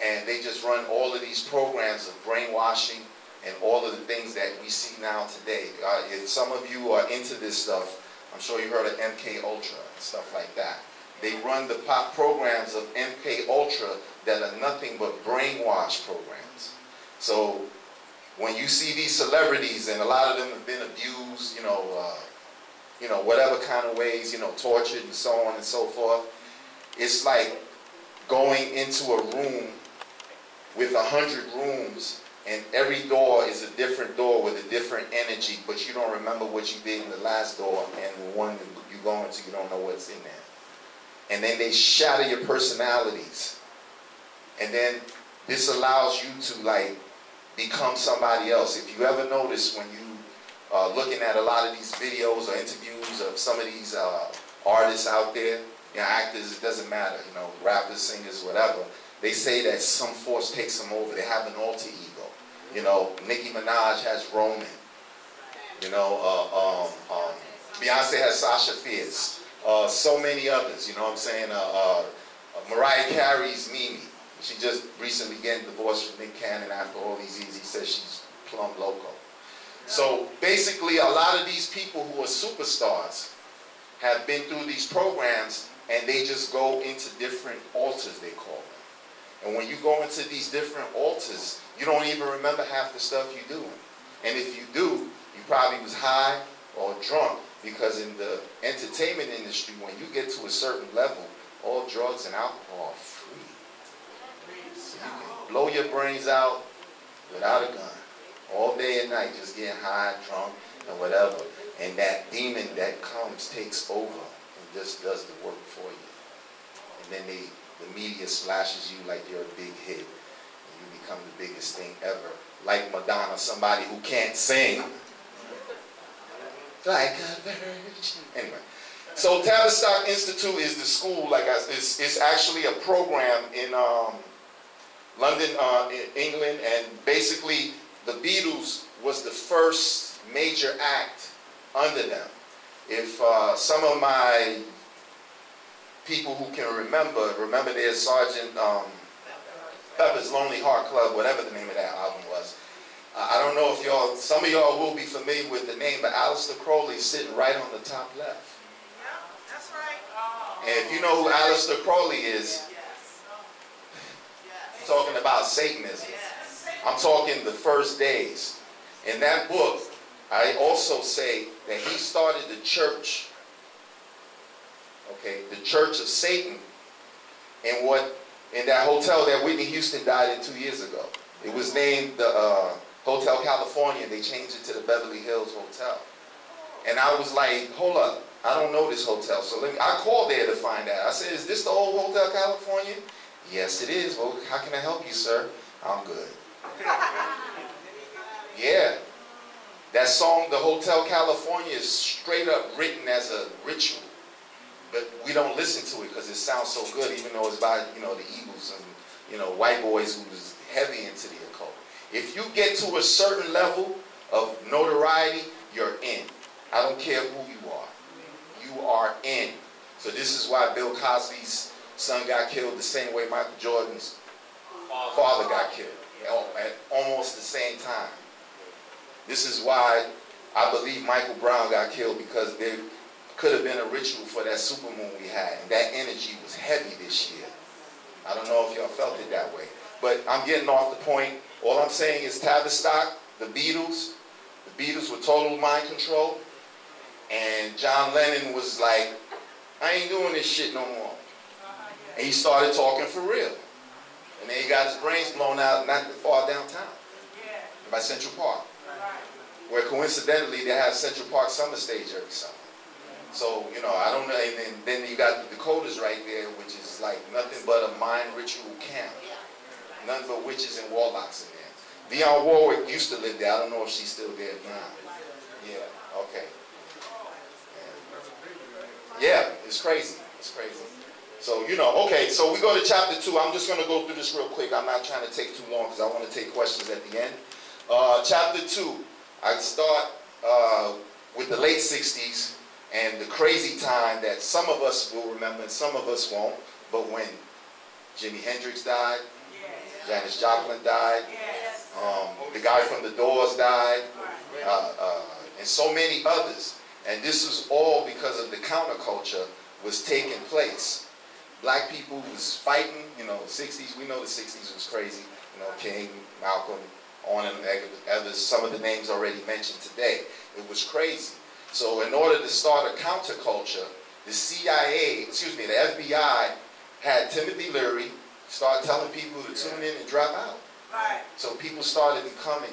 And they just run all of these programs of brainwashing and all of the things that we see now today. If some of you are into this stuff, I'm sure you heard of MK Ultra and stuff like that. They run the pop programs of MK Ultra that are nothing but brainwash programs. So when you see these celebrities, and a lot of them have been abused, you know, whatever kind of ways, you know, tortured and so on and so forth, it's like going into a room with 100 rooms, and every door is a different door with a different energy, but you don't remember what you did in the last door, and the one that you go into, you don't know what's in there. And then they shatter your personalities. And then this allows you to, like, become somebody else. If you ever notice when you are looking at a lot of these videos or interviews of some of these artists out there, you know, actors, it doesn't matter, you know, rappers, singers, whatever, they say that some force takes them over. They have an alter ego. You know, Nicki Minaj has Roman. You know, Beyonce has Sasha Fierce. So many others, you know what I'm saying? Mariah Carey's Mimi. She just recently getting divorced from Nick Cannon after all these years. He says she's plumb loco. So basically, a lot of these people who are superstars have been through these programs, and they just go into different altars, they call them. And when you go into these different altars, you don't even remember half the stuff you're doing. And if you do, you probably was high or drunk, because in the entertainment industry, when you get to a certain level, all drugs and alcohol are free. So you can blow your brains out without a gun, all day and night, just getting high, drunk, and whatever. And that demon that comes takes over and just does the work for you. And then the media slashes you like you're a big hit, and you become the biggest thing ever. Like Madonna, somebody who can't sing. Like a virgin. Anyway, so Tavistock Institute is the school. Like it's actually a program in London, in England, and basically the Beatles was the first major act under them. If some of my people who can remember their Sergeant Pepper's Lonely Heart Club, whatever the name of that album was. I don't know if y'all, some of y'all will be familiar with the name, but Aleister Crowley's sitting right on the top left. Yeah, that's right. And if you know who Aleister Crowley is, I'm talking about Satanism. I'm talking the first days. In that book, I also say that he started the church, okay, the Church of Satan, in that hotel that Whitney Houston died in 2 years ago. It was named the Hotel California. They changed it to the Beverly Hills Hotel. And I was like, hold up, I don't know this hotel, so I called there to find out. I said, is this the old Hotel California? Yes, it is. Well, how can I help you, sir? I'm good. Yeah. That song, the Hotel California, is straight up written as a ritual. But we don't listen to it because it sounds so good, even though it's by, you know, the Eagles and, you know, white boys who was heavy into the occult. If you get to a certain level of notoriety, you're in. I don't care who you are. You are in. So this is why Bill Cosby's son got killed the same way Michael Jordan's father got killed, at almost the same time. This is why I believe Michael Brown got killed, because there could have been a ritual for that supermoon we had, and that energy was heavy this year. I don't know if y'all felt it that way, but I'm getting off the point. All I'm saying is Tavistock, the Beatles were total mind control, and John Lennon was like, I ain't doing this shit no more. And he started talking for real. And then he got his brains blown out not far downtown, by Central Park, where coincidentally they have Central Park Summer Stage every summer. So, you know, I don't know, and then you got the Dakotas right there, which is like nothing but a mind ritual camp. Nothing but witches and warlocks in there. Dionne Warwick used to live there. I don't know if she's still there now. Yeah, okay. Yeah, it's crazy. It's crazy. So, you know, okay, so we go to chapter 2. I'm just going to go through this real quick. I'm not trying to take too long because I want to take questions at the end. Chapter 2, I start with the late 60s and the crazy time that some of us will remember and some of us won't. But when Jimi Hendrix died, Janis Joplin died, the guy from the Doors died, and so many others. And this was all because of the counterculture was taking place. Black people was fighting, you know, 60s, we know the 60s was crazy, you know, King, Malcolm, on and others, some of the names already mentioned today. It was crazy. So in order to start a counterculture, the CIA, excuse me, the FBI had Timothy Leary start telling people to tune in and drop out. Right. So people started becoming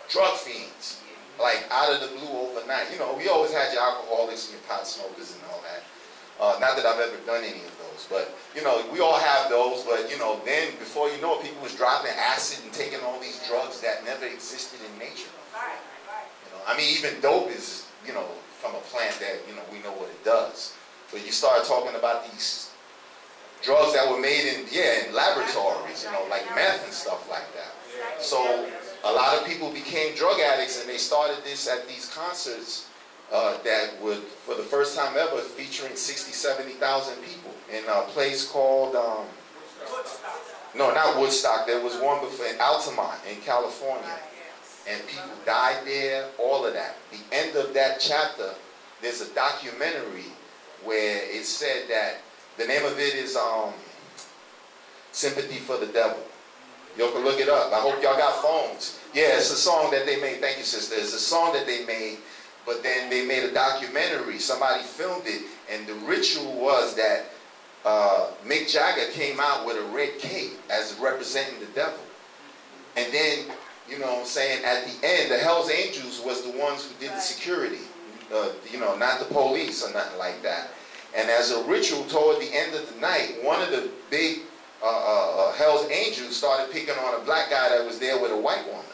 drug fiends, like out of the blue overnight. You know, we always had your alcoholics and your pot smokers and all that. Not that I've ever done any of those, but, you know, we all have those, but, you know, then before you know it, people was dropping acid and taking all these drugs that never existed in nature. Right, right. You know, I mean, even dope is, you know, from a plant that, you know, we know what it does. But you start talking about these drugs that were made in, in laboratories, you know, like meth and stuff like that. So a lot of people became drug addicts, and they started this at these concerts that would, for the first time ever, featuring 60,000, 70,000 people in a place called, no, not Woodstock. There was one before in Altamont in California, and people died there, all of that. The end of that chapter, there's a documentary where it said that, the name of it is Sympathy for the Devil. Y'all can look it up. I hope y'all got phones. Yeah, it's a song that they made. Thank you, sister. It's a song that they made, but then they made a documentary. Somebody filmed it, and the ritual was that Mick Jagger came out with a red cape as representing the devil. And then, you know what I'm saying, at the end, the Hells Angels was the ones who did the security. You know, not the police or nothing like that. And as a ritual toward the end of the night, one of the big Hells Angels started picking on a black guy that was there with a white woman.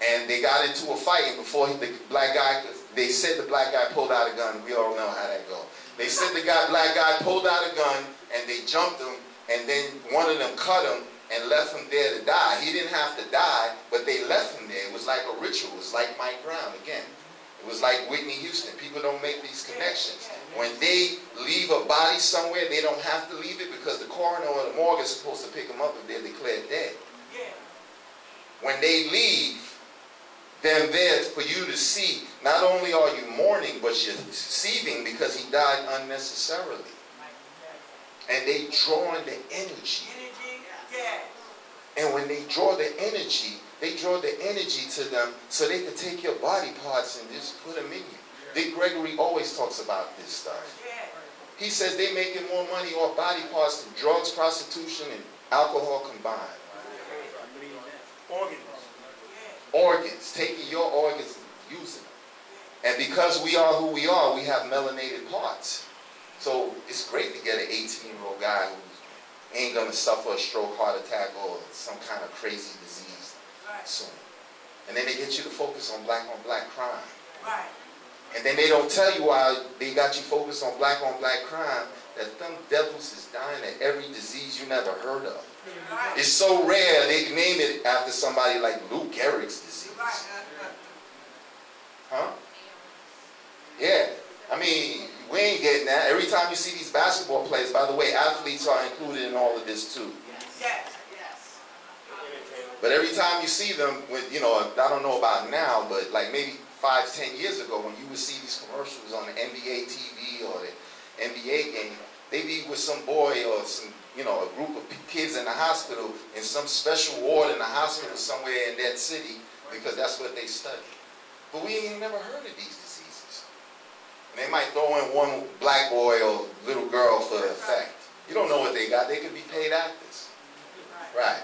And they got into a fight, and before the black guy, they said the black guy pulled out a gun. We all know how that goes. They said the black guy pulled out a gun, and they jumped him, and then one of them cut him and left him there to die. He didn't have to die, but they left him there. It was like a ritual. It was like Mike Brown again. It was like Whitney Houston. People don't make these connections. When they leave a body somewhere, they don't have to leave it because the coroner or the morgue is supposed to pick them up if they're declared dead. When they leave them there for you to see, not only are you mourning, but you're seething because he died unnecessarily. And they drawing the energy. And when they draw the energy, they draw the energy to them so they can take your body parts and just put them in you. Dick Gregory always talks about this stuff. He says they're making more money off body parts than drugs, prostitution, and alcohol combined. Organs. Taking your organs and using them. And because we are who we are, we have melanated parts. So it's great to get an 18-year-old guy who ain't going to suffer a stroke, heart attack, or some kind of crazy disease soon. And then they get you to focus on black crime. Right. And then they don't tell you why they got you focused on black crime, that them devils is dying of every disease you never heard of. Right. It's so rare, they name it after somebody like Lou Gehrig's disease. Right. Huh? Yeah. I mean, we ain't getting that. Every time you see these basketball players, by the way, athletes are included in all of this too. Yes. Yes. But every time you see them, with, you know, I don't know about now, but like maybe 5-10 years ago, when you would see these commercials on the NBA TV or the NBA game, they'd be with some boy or some, you know, a group of kids in the hospital in some special ward in the hospital somewhere in that city, because that's what they study. But we ain't never heard of these diseases. And they might throw in one black boy or little girl for effect. You don't know what they got. They could be paid actors. Right.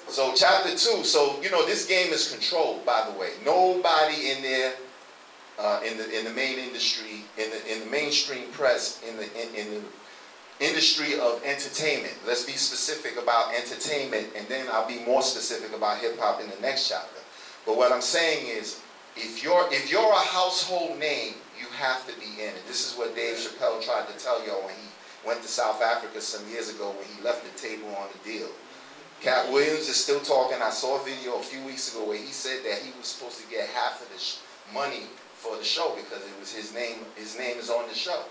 So chapter 2, so you know this game is controlled, by the way. Nobody in there, in the main industry, in the mainstream press, in the industry of entertainment. Let's be specific about entertainment, and then I'll be more specific about hip hop in the next chapter. But what I'm saying is, if you're a household name, you have to be in it. This is what Dave Chappelle tried to tell y'all when he went to South Africa some years ago, when he left the table on the deal. Cat Williams is still talking. I saw a video a few weeks ago where he said that he was supposed to get half of the money for the show because it was his name. His name is on the show,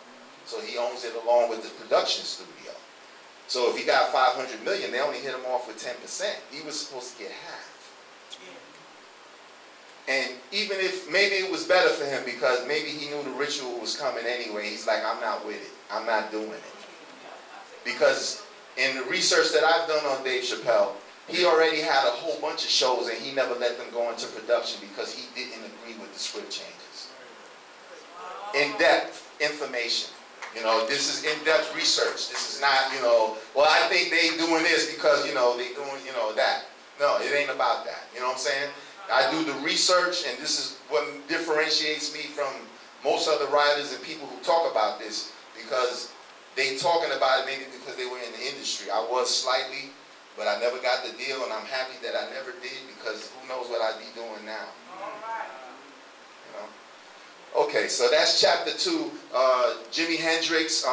so he owns it along with the production studio. So if he got $500 million, they only hit him off with 10%. He was supposed to get half. And even if maybe it was better for him because maybe he knew the ritual was coming anyway, he's like, I'm not with it. I'm not doing it. Because in the research that I've done on Dave Chappelle, he already had a whole bunch of shows and he never let them go into production because he didn't agree with the script changes. In-depth information. You know, this is in-depth research. This is not, you know, well, I think they doing this because, you know, they doing, you know, that. No, it ain't about that. You know what I'm saying? I do the research, and this is what differentiates me from most other writers and people who talk about this, because they talking about it maybe because they were in the industry. I was slightly, but I never got the deal, and I'm happy that I never did, because who knows what I'd be doing now. You know? Okay, so that's chapter 2. Jimi Hendrix,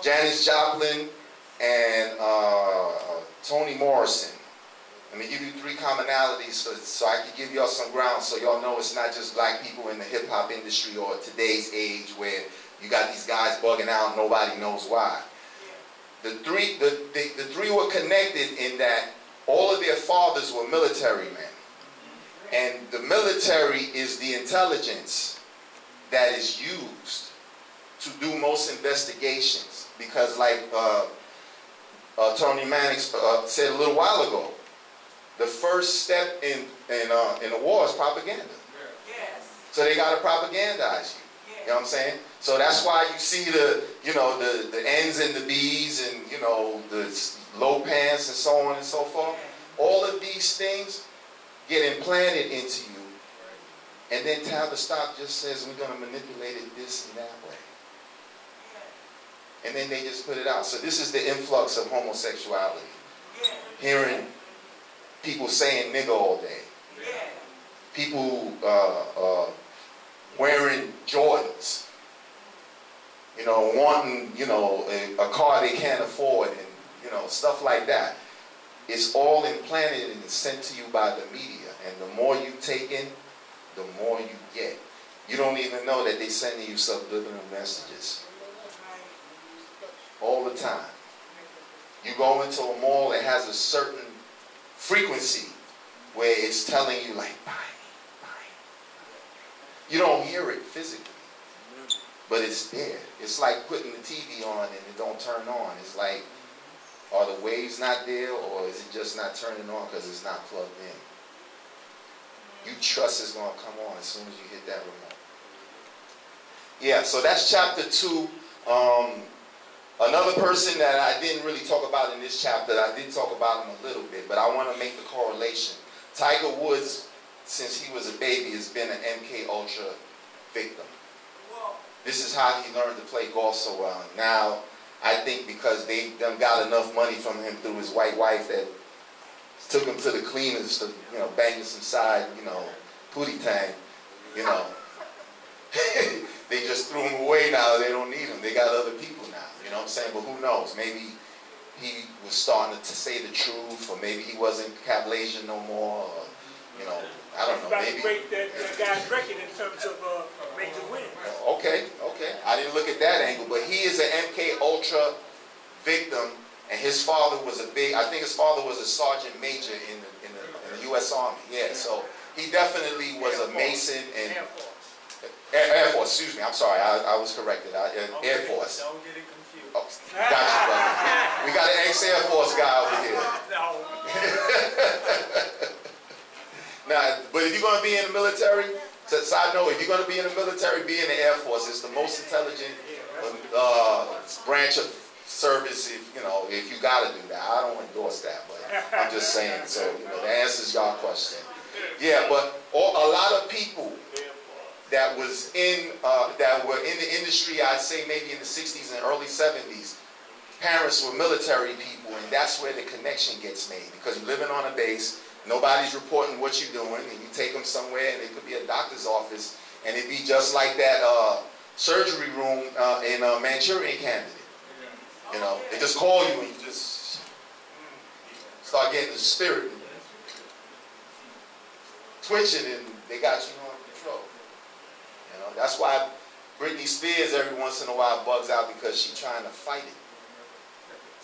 Janis Joplin, and Toni Morrison. Let me give you 3 commonalities so I can give y'all some ground so y'all know it's not just black people in the hip-hop industry or today's age where you got these guys bugging out and nobody knows why. The three were connected in that all of their fathers were military men. And the military is the intelligence that is used to do most investigations. Because like Tony Mannix said a little while ago, the first step in a war is propaganda. Yes. So they got to propagandize you. You know what I'm saying? So that's why you see the, you know, the N's and the B's and, you know, the low pants and so on and so forth. All of these things get implanted into you. And then Tavistock just says we're going to manipulate it this and that way. And then they just put it out. So this is the influx of homosexuality. Hearing people saying nigga all day. People wearing Jordans. You know, wanting, you know, a car they can't afford and, you know, stuff like that. It's all implanted and sent to you by the media. And the more you take in, the more you get. You don't even know that they're sending you subliminal messages. All the time. You go into a mall that has a certain frequency where it's telling you like, buy me, buy me. You don't hear it physically, but it's there. It's like putting the TV on and it don't turn on. It's like, are the waves not there, or is it just not turning on because it's not plugged in? You trust it's going to come on as soon as you hit that remote. Yeah, so that's chapter 2. Another person that I didn't really talk about in this chapter, I did talk about him a little bit, but I want to make the correlation. Tiger Woods, since he was a baby, has been an MK Ultra victim. This is how he learned to play golf so well. Now, I think because they done got enough money from him through his white wife that took him to the cleaners to, you know, bang some side, you know, pootie tang, you know. They just threw him away now. They don't need him. They got other people now. You know what I'm saying? But who knows? Maybe he was starting to say the truth, or maybe he wasn't Cablasian no more, or, you know, I don't know. Maybe. Break that guy's record in terms of major wins. Okay. I didn't look at that angle, but he is an MK Ultra victim, and his father was I think his father was a sergeant major in the U.S. Army. Yeah, so he definitely was a Mason and Air Force. Excuse me, I'm sorry, I was corrected. Air Force. Don't get it confused. Oh, got you, brother. We got an ex-Air Force guy over here. Now, but if you're going to be in the military, side note, if you're going to be in the military, be in the Air Force. It's the most intelligent branch of service. If you got to do that, I don't endorse that, but I'm just saying. So that answers your question. Yeah, but a lot of people that were in the industry, I'd say maybe in the 60s and early 70s, parents were military people, and that's where the connection gets made, because you're living on a base. Nobody's reporting what you're doing, and you take them somewhere, and it could be a doctor's office, and it'd be just like that surgery room in Manchurian Candidate. You know, they just call you, and you just start getting the spirit twitching, and they got you under control. You know, that's why Britney Spears every once in a while bugs out, because she's trying to fight it.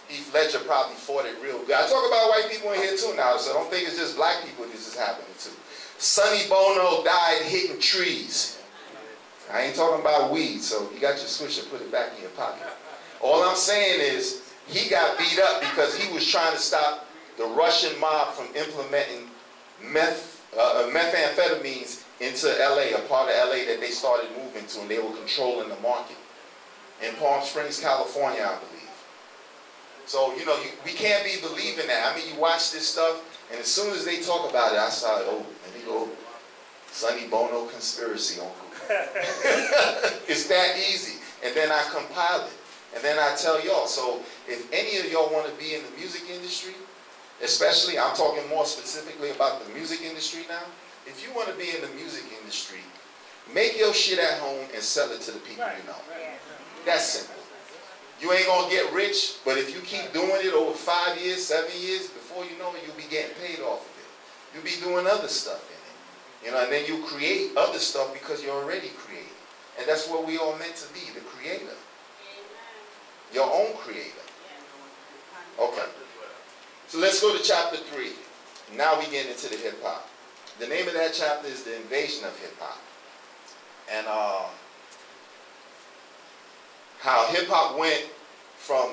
Heath Ledger probably fought it real good. I talk about white people in here too now, so don't think it's just black people this is happening to. Sonny Bono died hitting trees. I ain't talking about weed, so you got your switch and put it back in your pocket. All I'm saying is he got beat up because he was trying to stop the Russian mob from implementing methamphetamines into LA, a part of LA that they started moving to, and they were controlling the market. In Palm Springs, California, I believe. So, we can't be believing that. I mean, you watch this stuff, and as soon as they talk about it, I saw, oh, let me go, Sonny Bono conspiracy on Google. It's that easy. And then I compile it. And then I tell y'all. So, if any of y'all want to be in the music industry, especially, I'm talking more specifically about the music industry now. If you want to be in the music industry, make your shit at home and sell it to the people you know. That's simple. You ain't going to get rich, but if you keep doing it over 5 years, 7 years, before you know it, you'll be getting paid off of it. You'll be doing other stuff in it. And then you create other stuff because you're already creating. And that's what we all meant to be, the creator. Your own creator. Okay. So let's go to chapter 3. Now we get into the hip-hop. The name of that chapter is The Invasion of Hip-Hop. And how hip-hop went from,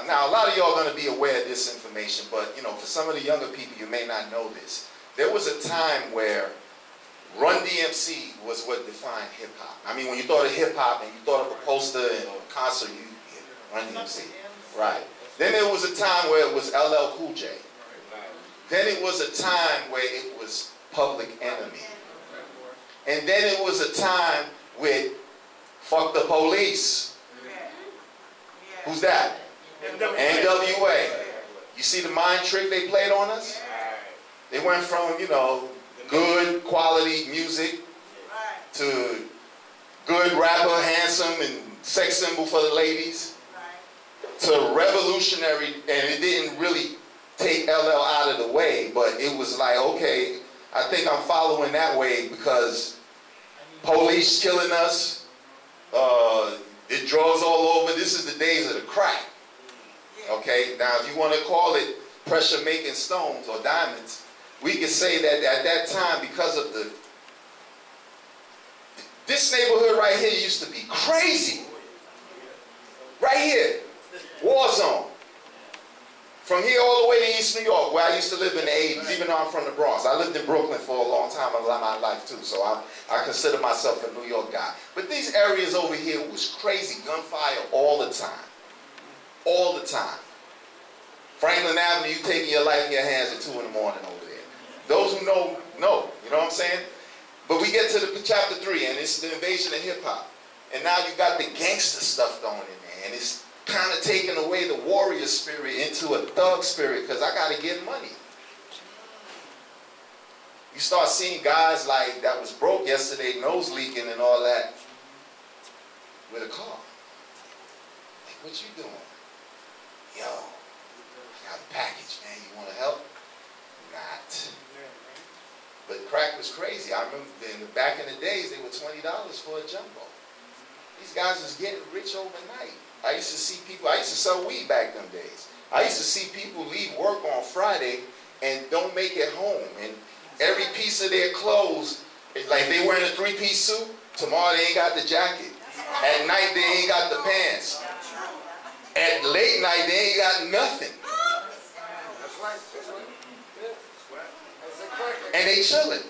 now a lot of y'all are going to be aware of this information, but for some of the younger people, you may not know this. There was a time where Run DMC was what defined hip-hop. I mean, when you thought of hip-hop and you thought of a poster and a concert, you Run DMC. Right. Then there was a time where it was LL Cool J. Then it was a time where it was Public Enemy. And then it was a time with Fuck the Police. Who's that? NWA. You see the mind trick they played on us? They went from, good quality music to good rapper, handsome, and sex symbol for the ladies, to revolutionary, and it didn't really take LL out of the way, but it was like, okay, I think I'm following that way because police killing us, it draws all over. This is the days of the crack. Okay, now if you want to call it pressure making stones or diamonds, we can say that at that time, because of this neighborhood right here used to be crazy. Right here, war zone. From here all the way to East New York, where I used to live in the 80s, even though I'm from the Bronx. I lived in Brooklyn for a long time of my life too, so I consider myself a New York guy. But these areas over here was crazy, gunfire all the time. All the time. Franklin Avenue, you taking your life in your hands at 2 in the morning over there. Those who know, you know what I'm saying? But we get to the chapter 3, and it's the invasion of hip-hop. And now you got the gangster stuff going in there, and it's kind of taking away the warrior spirit into a thug spirit, because I got to get money. You start seeing guys like that was broke yesterday, nose leaking and all that, with a car. Like, what you doing? Yo, I got a package, man. You want to help? Not. But crack was crazy. I remember back in the days, they were $20 for a jumbo. These guys was getting rich overnight. I used to see people, I used to sell weed back them days. I used to see people leave work on Friday and don't make it home. And every piece of their clothes, like they wearing a 3-piece suit, tomorrow they ain't got the jacket. At night they ain't got the pants. At late night they ain't got nothing. And they chilling.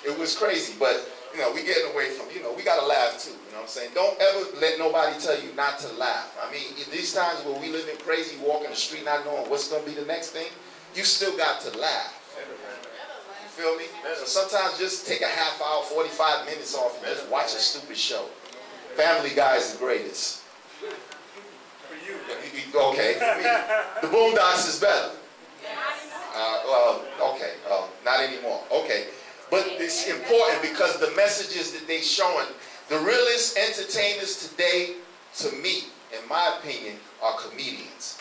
It was crazy, but you know, we getting away from, you know, we gotta laugh too, you know what I'm saying? Don't ever let nobody tell you not to laugh. I mean, in these times where we living crazy, walking the street not knowing what's gonna be the next thing, you still got to laugh. You feel me? So sometimes just take a half hour, 45 minutes off and just watch a stupid show. Family Guy is the greatest. Okay, for me. The Boondocks is better. Okay, not anymore. Okay. But it's important because the messages that they showing, the realest entertainers today, to me, in my opinion, are comedians.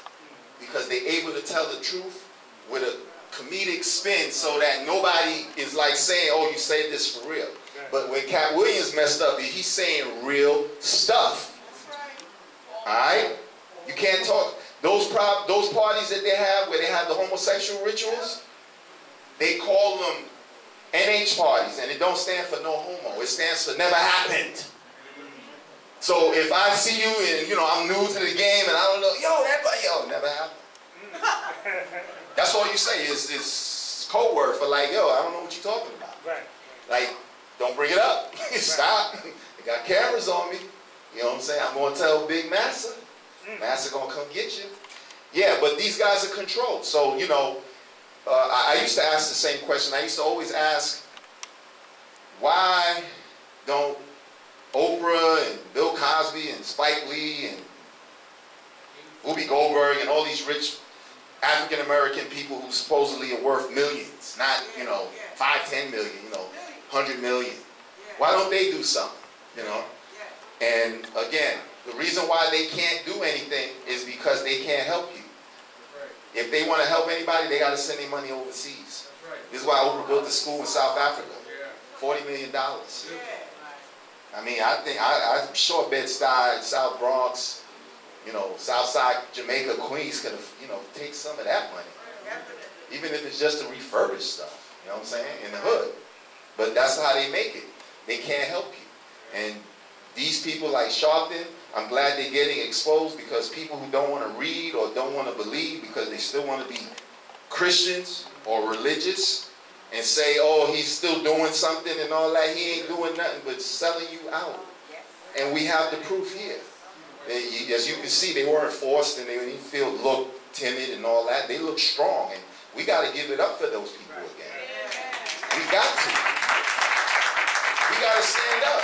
Because they're able to tell the truth with a comedic spin so that nobody is like saying, oh, you say this for real. But when Cat Williams messed up, he's saying real stuff. Alright? You can't talk. Those parties that they have where they have the homosexual rituals, they call them NH parties, and it don't stand for no homo. It stands for never happened. So if I see you and, you know, I'm new to the game and I don't know, never happened. That's all you say is this code word for like, yo, I don't know what you're talking about. Right. Like, don't bring it up. Stop. They got cameras on me. You know what I'm saying? I'm going to tell Big Massa. Massa going to come get you. Yeah, but these guys are controlled. So, you know, I used to ask the same question. I used to always ask, why don't Oprah and Bill Cosby and Spike Lee and Whoopi Goldberg and all these rich African-American people who supposedly are worth millions, not, you know, 5, 10 million, you know, 100 million. Why don't they do something, you know? And again, the reason why they can't do anything is because they can't help you. If they want to help anybody, they got to send their money overseas. This is why Oprah built the school in South Africa. $40 million. I mean, I'm sure Bed-Stuy, South Bronx, you know, Southside Jamaica, Queens could have, you know, take some of that money. Even if it's just to refurbish stuff, you know what I'm saying, in the hood. But that's how they make it. They can't help you. And these people like Sharpton, I'm glad they're getting exposed, because people who don't want to read or don't want to believe because they still want to be Christians or religious and say, oh, he's still doing something and all that. He ain't doing nothing but selling you out. And we have the proof here. As you can see, they weren't forced and they didn't look timid and all that. They look strong, and we got to give it up for those people again. We got to. We got to stand up.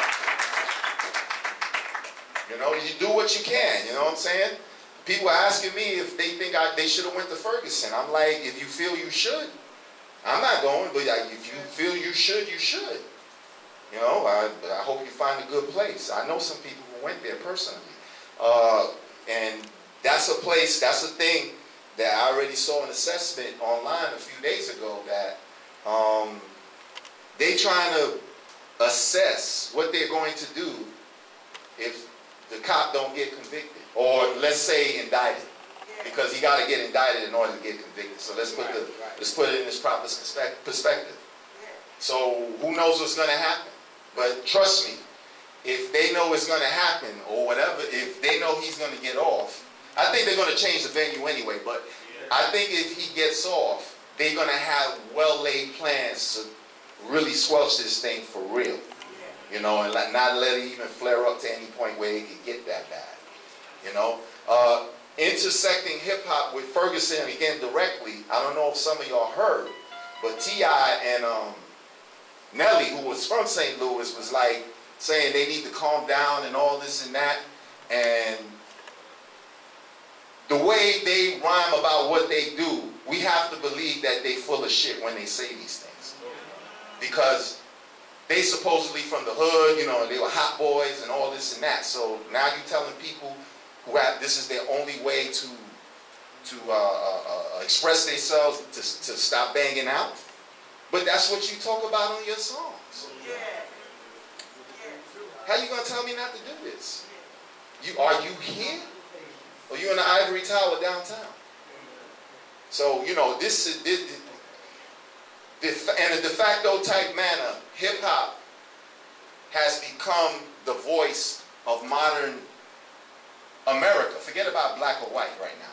You know, you do what you can, you know what I'm saying? People are asking me if they think they should have went to Ferguson. I'm like, if you feel you should. I'm not going, but if you feel you should, you should. You know, I hope you find a good place. I know some people who went there personally. And that's a place, that's a thing that I already saw an assessment online a few days ago that they trying to assess what they're going to do if the cop don't get convicted, or let's say indicted, because he got to get indicted in order to get convicted. So let's put it in this proper perspective. So who knows what's going to happen? But trust me, if they know it's going to happen or whatever, if they know he's going to get off, I think they're going to change the venue anyway. But I think if he gets off, they're going to have well-laid plans to really squelch this thing for real. You know, and not let it even flare up to any point where it could get that bad. You know, intersecting hip hop with Ferguson again directly. I don't know if some of y'all heard, but T.I. and Nelly, who was from St. Louis, was like saying they need to calm down and all this and that. And the way they rhyme about what they do, we have to believe that they full of shit when they say these things. Because they supposedly from the hood, you know, they were hot boys and all this and that. So now you're telling people who have, this is their only way to express themselves, to stop banging out. But that's what you talk about on your songs. Yeah. How you gonna tell me not to do this? Are you here? Or you in the ivory tower downtown? So, you know, this is in a de facto type manner, hip hop has become the voice of modern America. Forget about black or white right now.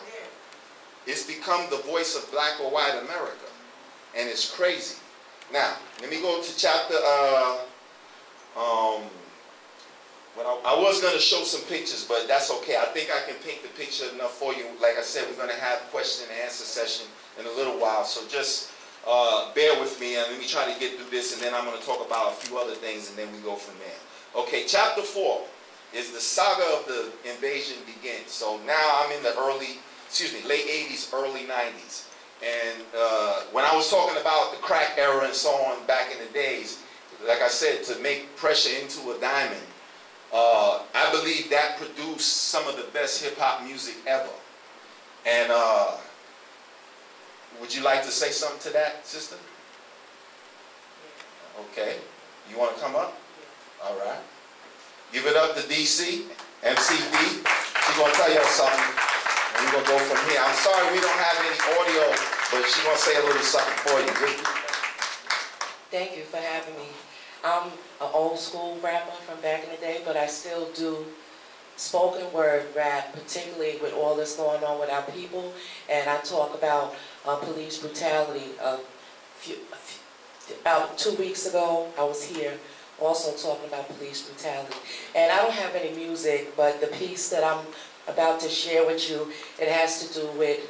It's become the voice of black or white America. And it's crazy. Now, let me go to chapter, I was going to show some pictures, but that's okay. I think I can paint the picture enough for you. Like I said, we're going to have a question and answer session in a little while. So just bear with me and let me try to get through this, and then I'm going to talk about a few other things, and then we go from there. Okay, chapter 4 is the saga of the invasion begins. So now I'm in the late 80s, early 90s. And when I was talking about the crack era and so on back in the days, like I said, to make pressure into a diamond, I believe that produced some of the best hip-hop music ever. And would you like to say something to that, sister? Okay. You want to come up? All right. Give it up to DC, MCD. She's going to tell you something. And we're going to go from here. I'm sorry we don't have any audio, but she's going to say a little something for you. Thank you for having me. I'm an old school rapper from back in the day, but I still do spoken word rap, particularly with all that's going on with our people. And I talk about police brutality. About 2 weeks ago, I was here also talking about police brutality. And I don't have any music, but the piece that I'm about to share with you, it has to do with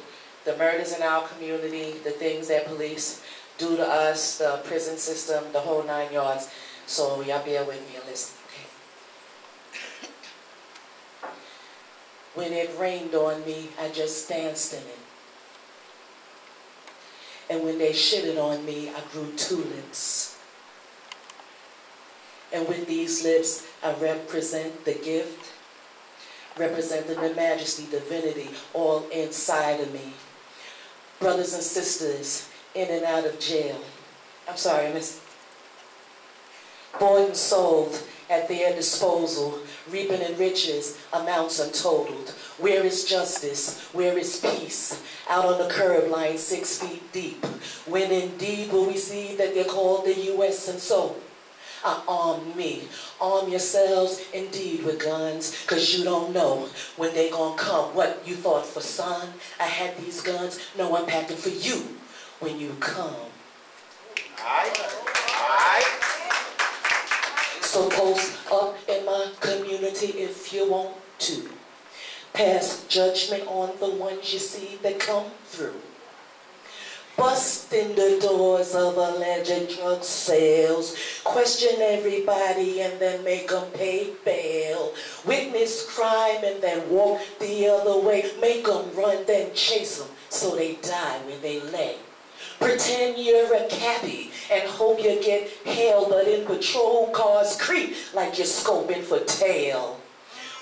the murders in our community, the things that police do to us, the prison system, the whole 9 yards. So y'all bear with me and listen, okay? When it rained on me, I just danced in it. And when they shitted on me, I grew tulips. And with these lips, I represent the gift, representing the majesty, divinity, all inside of me. Brothers and sisters, in and out of jail. I'm sorry, miss. Bought and sold at their disposal, reaping in riches, amounts untotaled. Where is justice? Where is peace? Out on the curb, lying 6 feet deep. When indeed will we see that they're called the U.S. and so arm me. Arm yourselves indeed with guns, cause you don't know when they gonna come. What you thought for son? I had these guns. No, I'm packing for you when you come. Alright. So post up in my community if you want to. Pass judgment on the ones you see that come through. Bust in the doors of alleged drug sales. Question everybody and then make them pay bail. Witness crime and then walk the other way. Make them run, then chase them so they die where they lay. Pretend you're a cabbie and hope you get hailed, but in patrol cars creep like you're scoping for tail.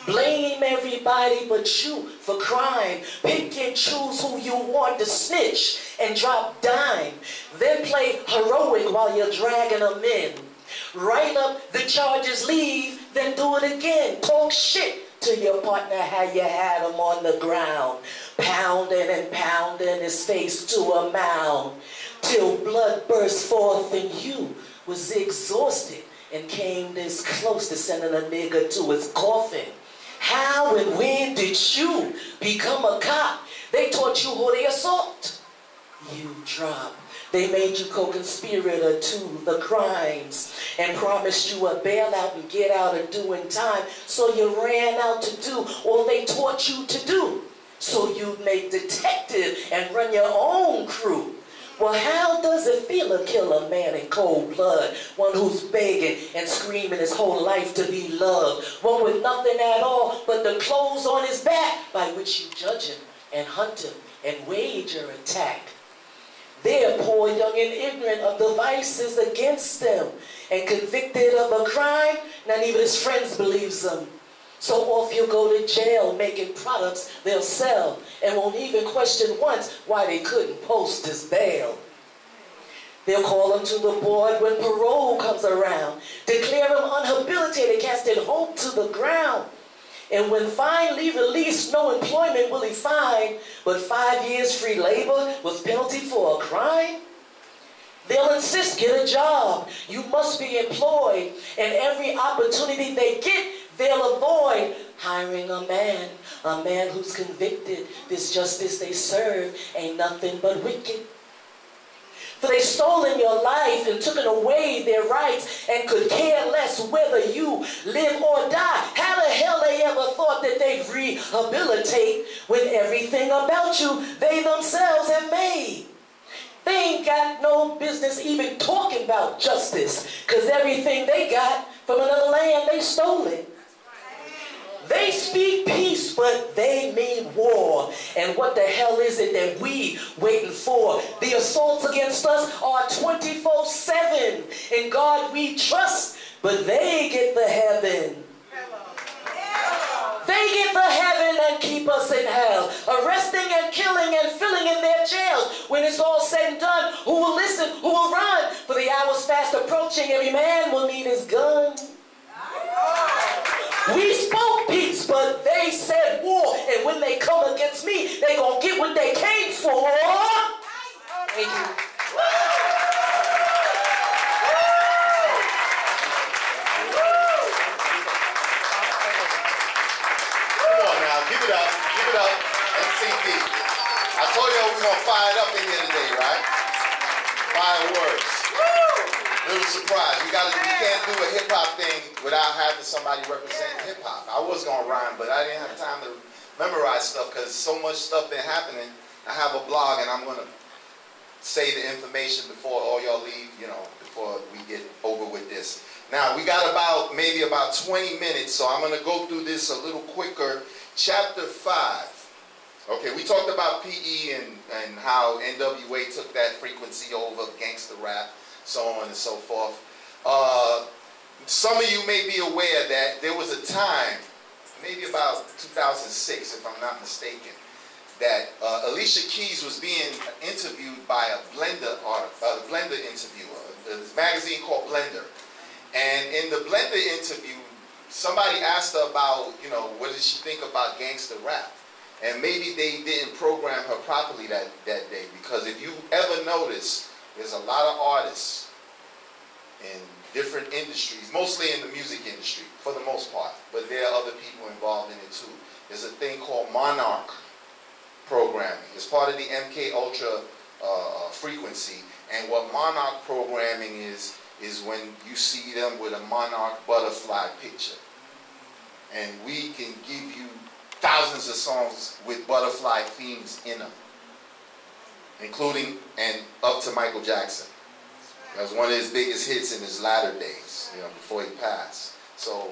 Blame everybody but you for crime. Pick and choose who you want to snitch and drop dime. Then play heroic while you're dragging them in. Write up the charges, leave, then do it again. Talk shit to your partner how you had him on the ground. Pounding and pounding his face to a mound. Till blood burst forth and you was exhausted and came this close to sending a nigga to his coffin. How and when did you become a cop? They taught you who they assault. You dropped. They made you co-conspirator to the crimes and promised you a bailout and get out of doing time. So you ran out to do all they taught you to do. So you'd make detective and run your own crew. Well, how does it feel to kill a man in cold blood? One who's begging and screaming his whole life to be loved. One with nothing at all but the clothes on his back by which you judge him and hunt him and wage your attack. They're poor, young, and ignorant of the vices against them and convicted of a crime, not even his friends believes them. So off you'll go to jail making products they'll sell and won't even question once why they couldn't post his bail. They'll call him to the board when parole comes around, declare him unhabilitated, casting hope to the ground. And when finally released, no employment will he find, but 5 years free labor was penalty for a crime. They'll insist, get a job, you must be employed, and every opportunity they get, they'll avoid hiring a man who's convicted. This justice they serve ain't nothing but wicked. For they stolen your life and taken away their rights and could care less whether you live or die. How the hell they ever thought that they'd rehabilitate when everything about you they themselves have made? They ain't got no business even talking about justice, because everything they got from another land, they stole it. They speak peace, but they mean war. And what the hell is it that we waiting for? The assaults against us are 24/7. In God we trust, but they get the heaven. They get the heaven and keep us in hell, arresting and killing and filling in their jails. When it's all said and done, who will listen, who will run? For the hour's fast approaching, every man will need his gun. We spoke peace, but they said war. And when they come against me, they gonna get what they came for. Thank you. Give it up, MCP. I told you we're going to fire it up in here today, right? Fireworks. Little surprise. We can't do a hip-hop thing without having somebody represent hip-hop. I was going to rhyme, but I didn't have time to memorize stuff because so much stuff been happening. I have a blog, and I'm going to say the information before all y'all leave, before we get over with this. Now, we got maybe about 20 minutes, so I'm going to go through this a little quicker. Chapter 5. Okay, we talked about PE and how NWA took that frequency over gangster rap, so on and so forth. Some of you may be aware that there was a time, maybe about 2006, if I'm not mistaken, that Alicia Keys was being interviewed by a Blender interviewer, a magazine called Blender. And in the Blender interview, somebody asked her about, what did she think about gangster rap? And maybe they didn't program her properly that day, because if you ever notice, there's a lot of artists in different industries, mostly in the music industry, for the most part, but there are other people involved in it too. There's a thing called Monarch programming. It's part of the MK Ultra frequency, and what Monarch programming is when you see them with a monarch butterfly picture. And we can give you thousands of songs with butterfly themes in them, including and up to Michael Jackson. That was one of his biggest hits in his latter days, before he passed. So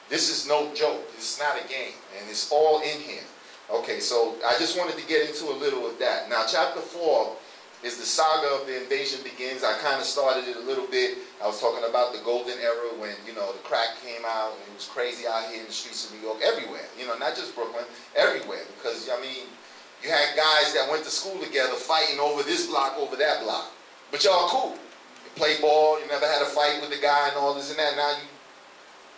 this is no joke. This is not a game, and it's all in here. Okay, so I just wanted to get into a little of that. Now, chapter 4 is the saga of the invasion begins. I kind of started it a little bit. I was talking about the golden era when, the crack came out and it was crazy out here in the streets of New York, everywhere. Not just Brooklyn, everywhere. Because, you had guys that went to school together fighting over this block, over that block. But y'all cool. You play ball, you never had a fight with the guy and all this and that. Now you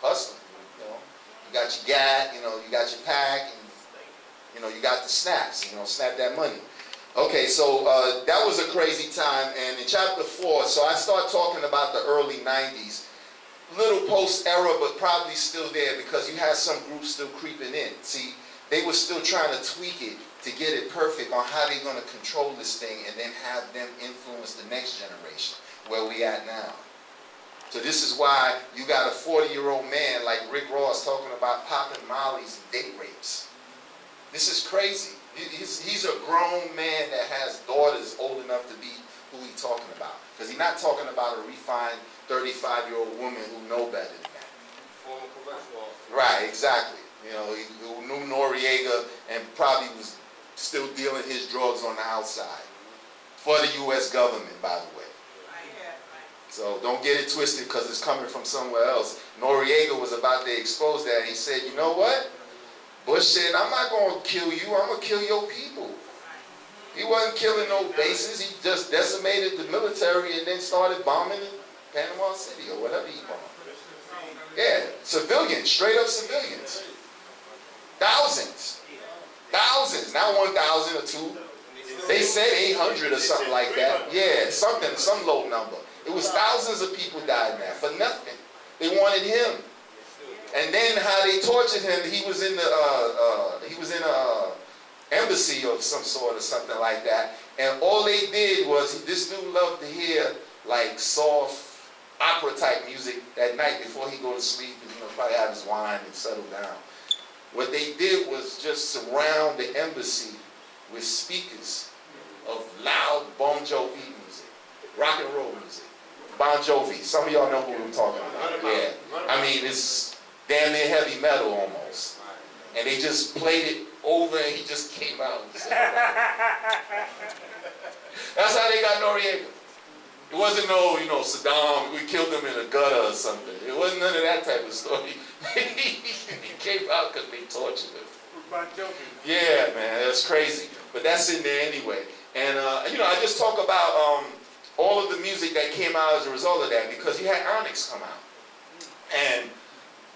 hustling, You got your gat, you got your pack, and, you got the snaps, snap that money. Okay, so that was a crazy time, and in chapter 4, so I start talking about the early 90s. Little post-era, but probably still there because you had some groups still creeping in. See, they were still trying to tweak it to get it perfect on how they're going to control this thing and then have them influence the next generation, where we at now. So this is why you got a 40-year-old man like Rick Ross talking about popping mollies and date rapes. This is crazy. He's a grown man that has daughters old enough to be who he's talking about. Because he's not talking about a refined 35-year-old woman who know better than that. Former correctional officer. Right, exactly. You know, who knew Noriega and probably was still dealing his drugs on the outside. For the U.S. government, by the way. So don't get it twisted because it's coming from somewhere else. Noriega was about to expose that. He said, you know what? Bush said, I'm not going to kill you. I'm going to kill your people. He wasn't killing no bases. He just decimated the military and then started bombing Panama City or whatever he bombed. Yeah, civilians, straight up civilians. Thousands. Thousands, not 1,000 or 2. They said 800 or something like that. Yeah, some low number. It was thousands of people died now for nothing. They wanted him. And then how they tortured him, he was in the embassy of some sort or something like that. And all they did was, this dude loved to hear like soft opera type music at night before he go to sleep and, you know, probably have his wine and settle down. What they did was just surround the embassy with speakers of loud Bon Jovi music, rock and roll music. Bon Jovi, some of y'all know who I'm talking about. Yeah, I mean, it's damn near heavy metal almost. And they just played it over and he just came out and said, that's how they got Noriega. It wasn't no, you know, Saddam, we killed him in a gutter or something. It wasn't none of that type of story. He came out because they tortured him. Bon Jovi. Yeah, man, that's crazy. But that's in there anyway. And, you know, I just talk about all of the music that came out as a result of that because you had Onyx come out. And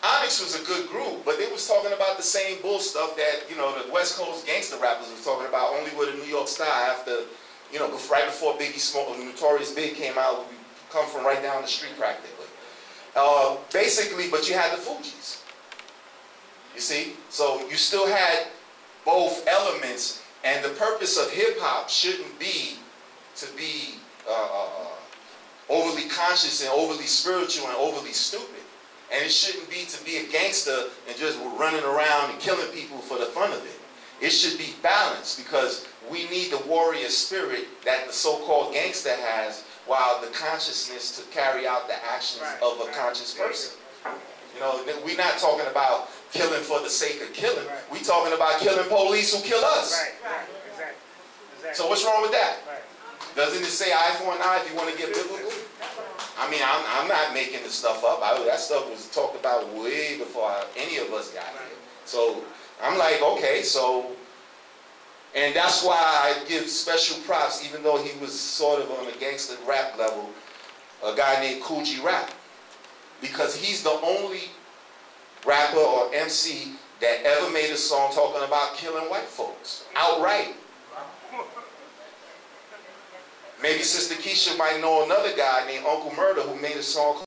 Onyx was a good group, but they was talking about the same bull stuff that, you know, the West Coast gangster rappers was talking about, only with a New York style after, you know, right before Biggie Smoke, Notorious Big came out, we come from right down the street practically. Basically, but you had the Fugees. You see? So you still had both elements, and the purpose of hip-hop shouldn't be to be overly conscious and overly spiritual and overly stupid. And it shouldn't be to be a gangster and just running around and killing people for the fun of it. It should be balanced because we need the warrior spirit that the so-called gangster has while the consciousness to carry out the actions of a conscious person. You know, we're not talking about killing for the sake of killing. We're talking about killing police who kill us. Exactly. So what's wrong with that? Right. Doesn't it say eye for an eye if you want to get biblical? I mean, I'm not making the stuff up. That stuff was talked about way before any of us got here. So I'm like, okay, so, and that's why I give special props, even though he was sort of on a gangster rap level, a guy named Kool G Rap. Because he's the only rapper or MC that ever made a song talking about killing white folks, outright. Maybe Sister Keisha might know another guy named Uncle Murder who made a song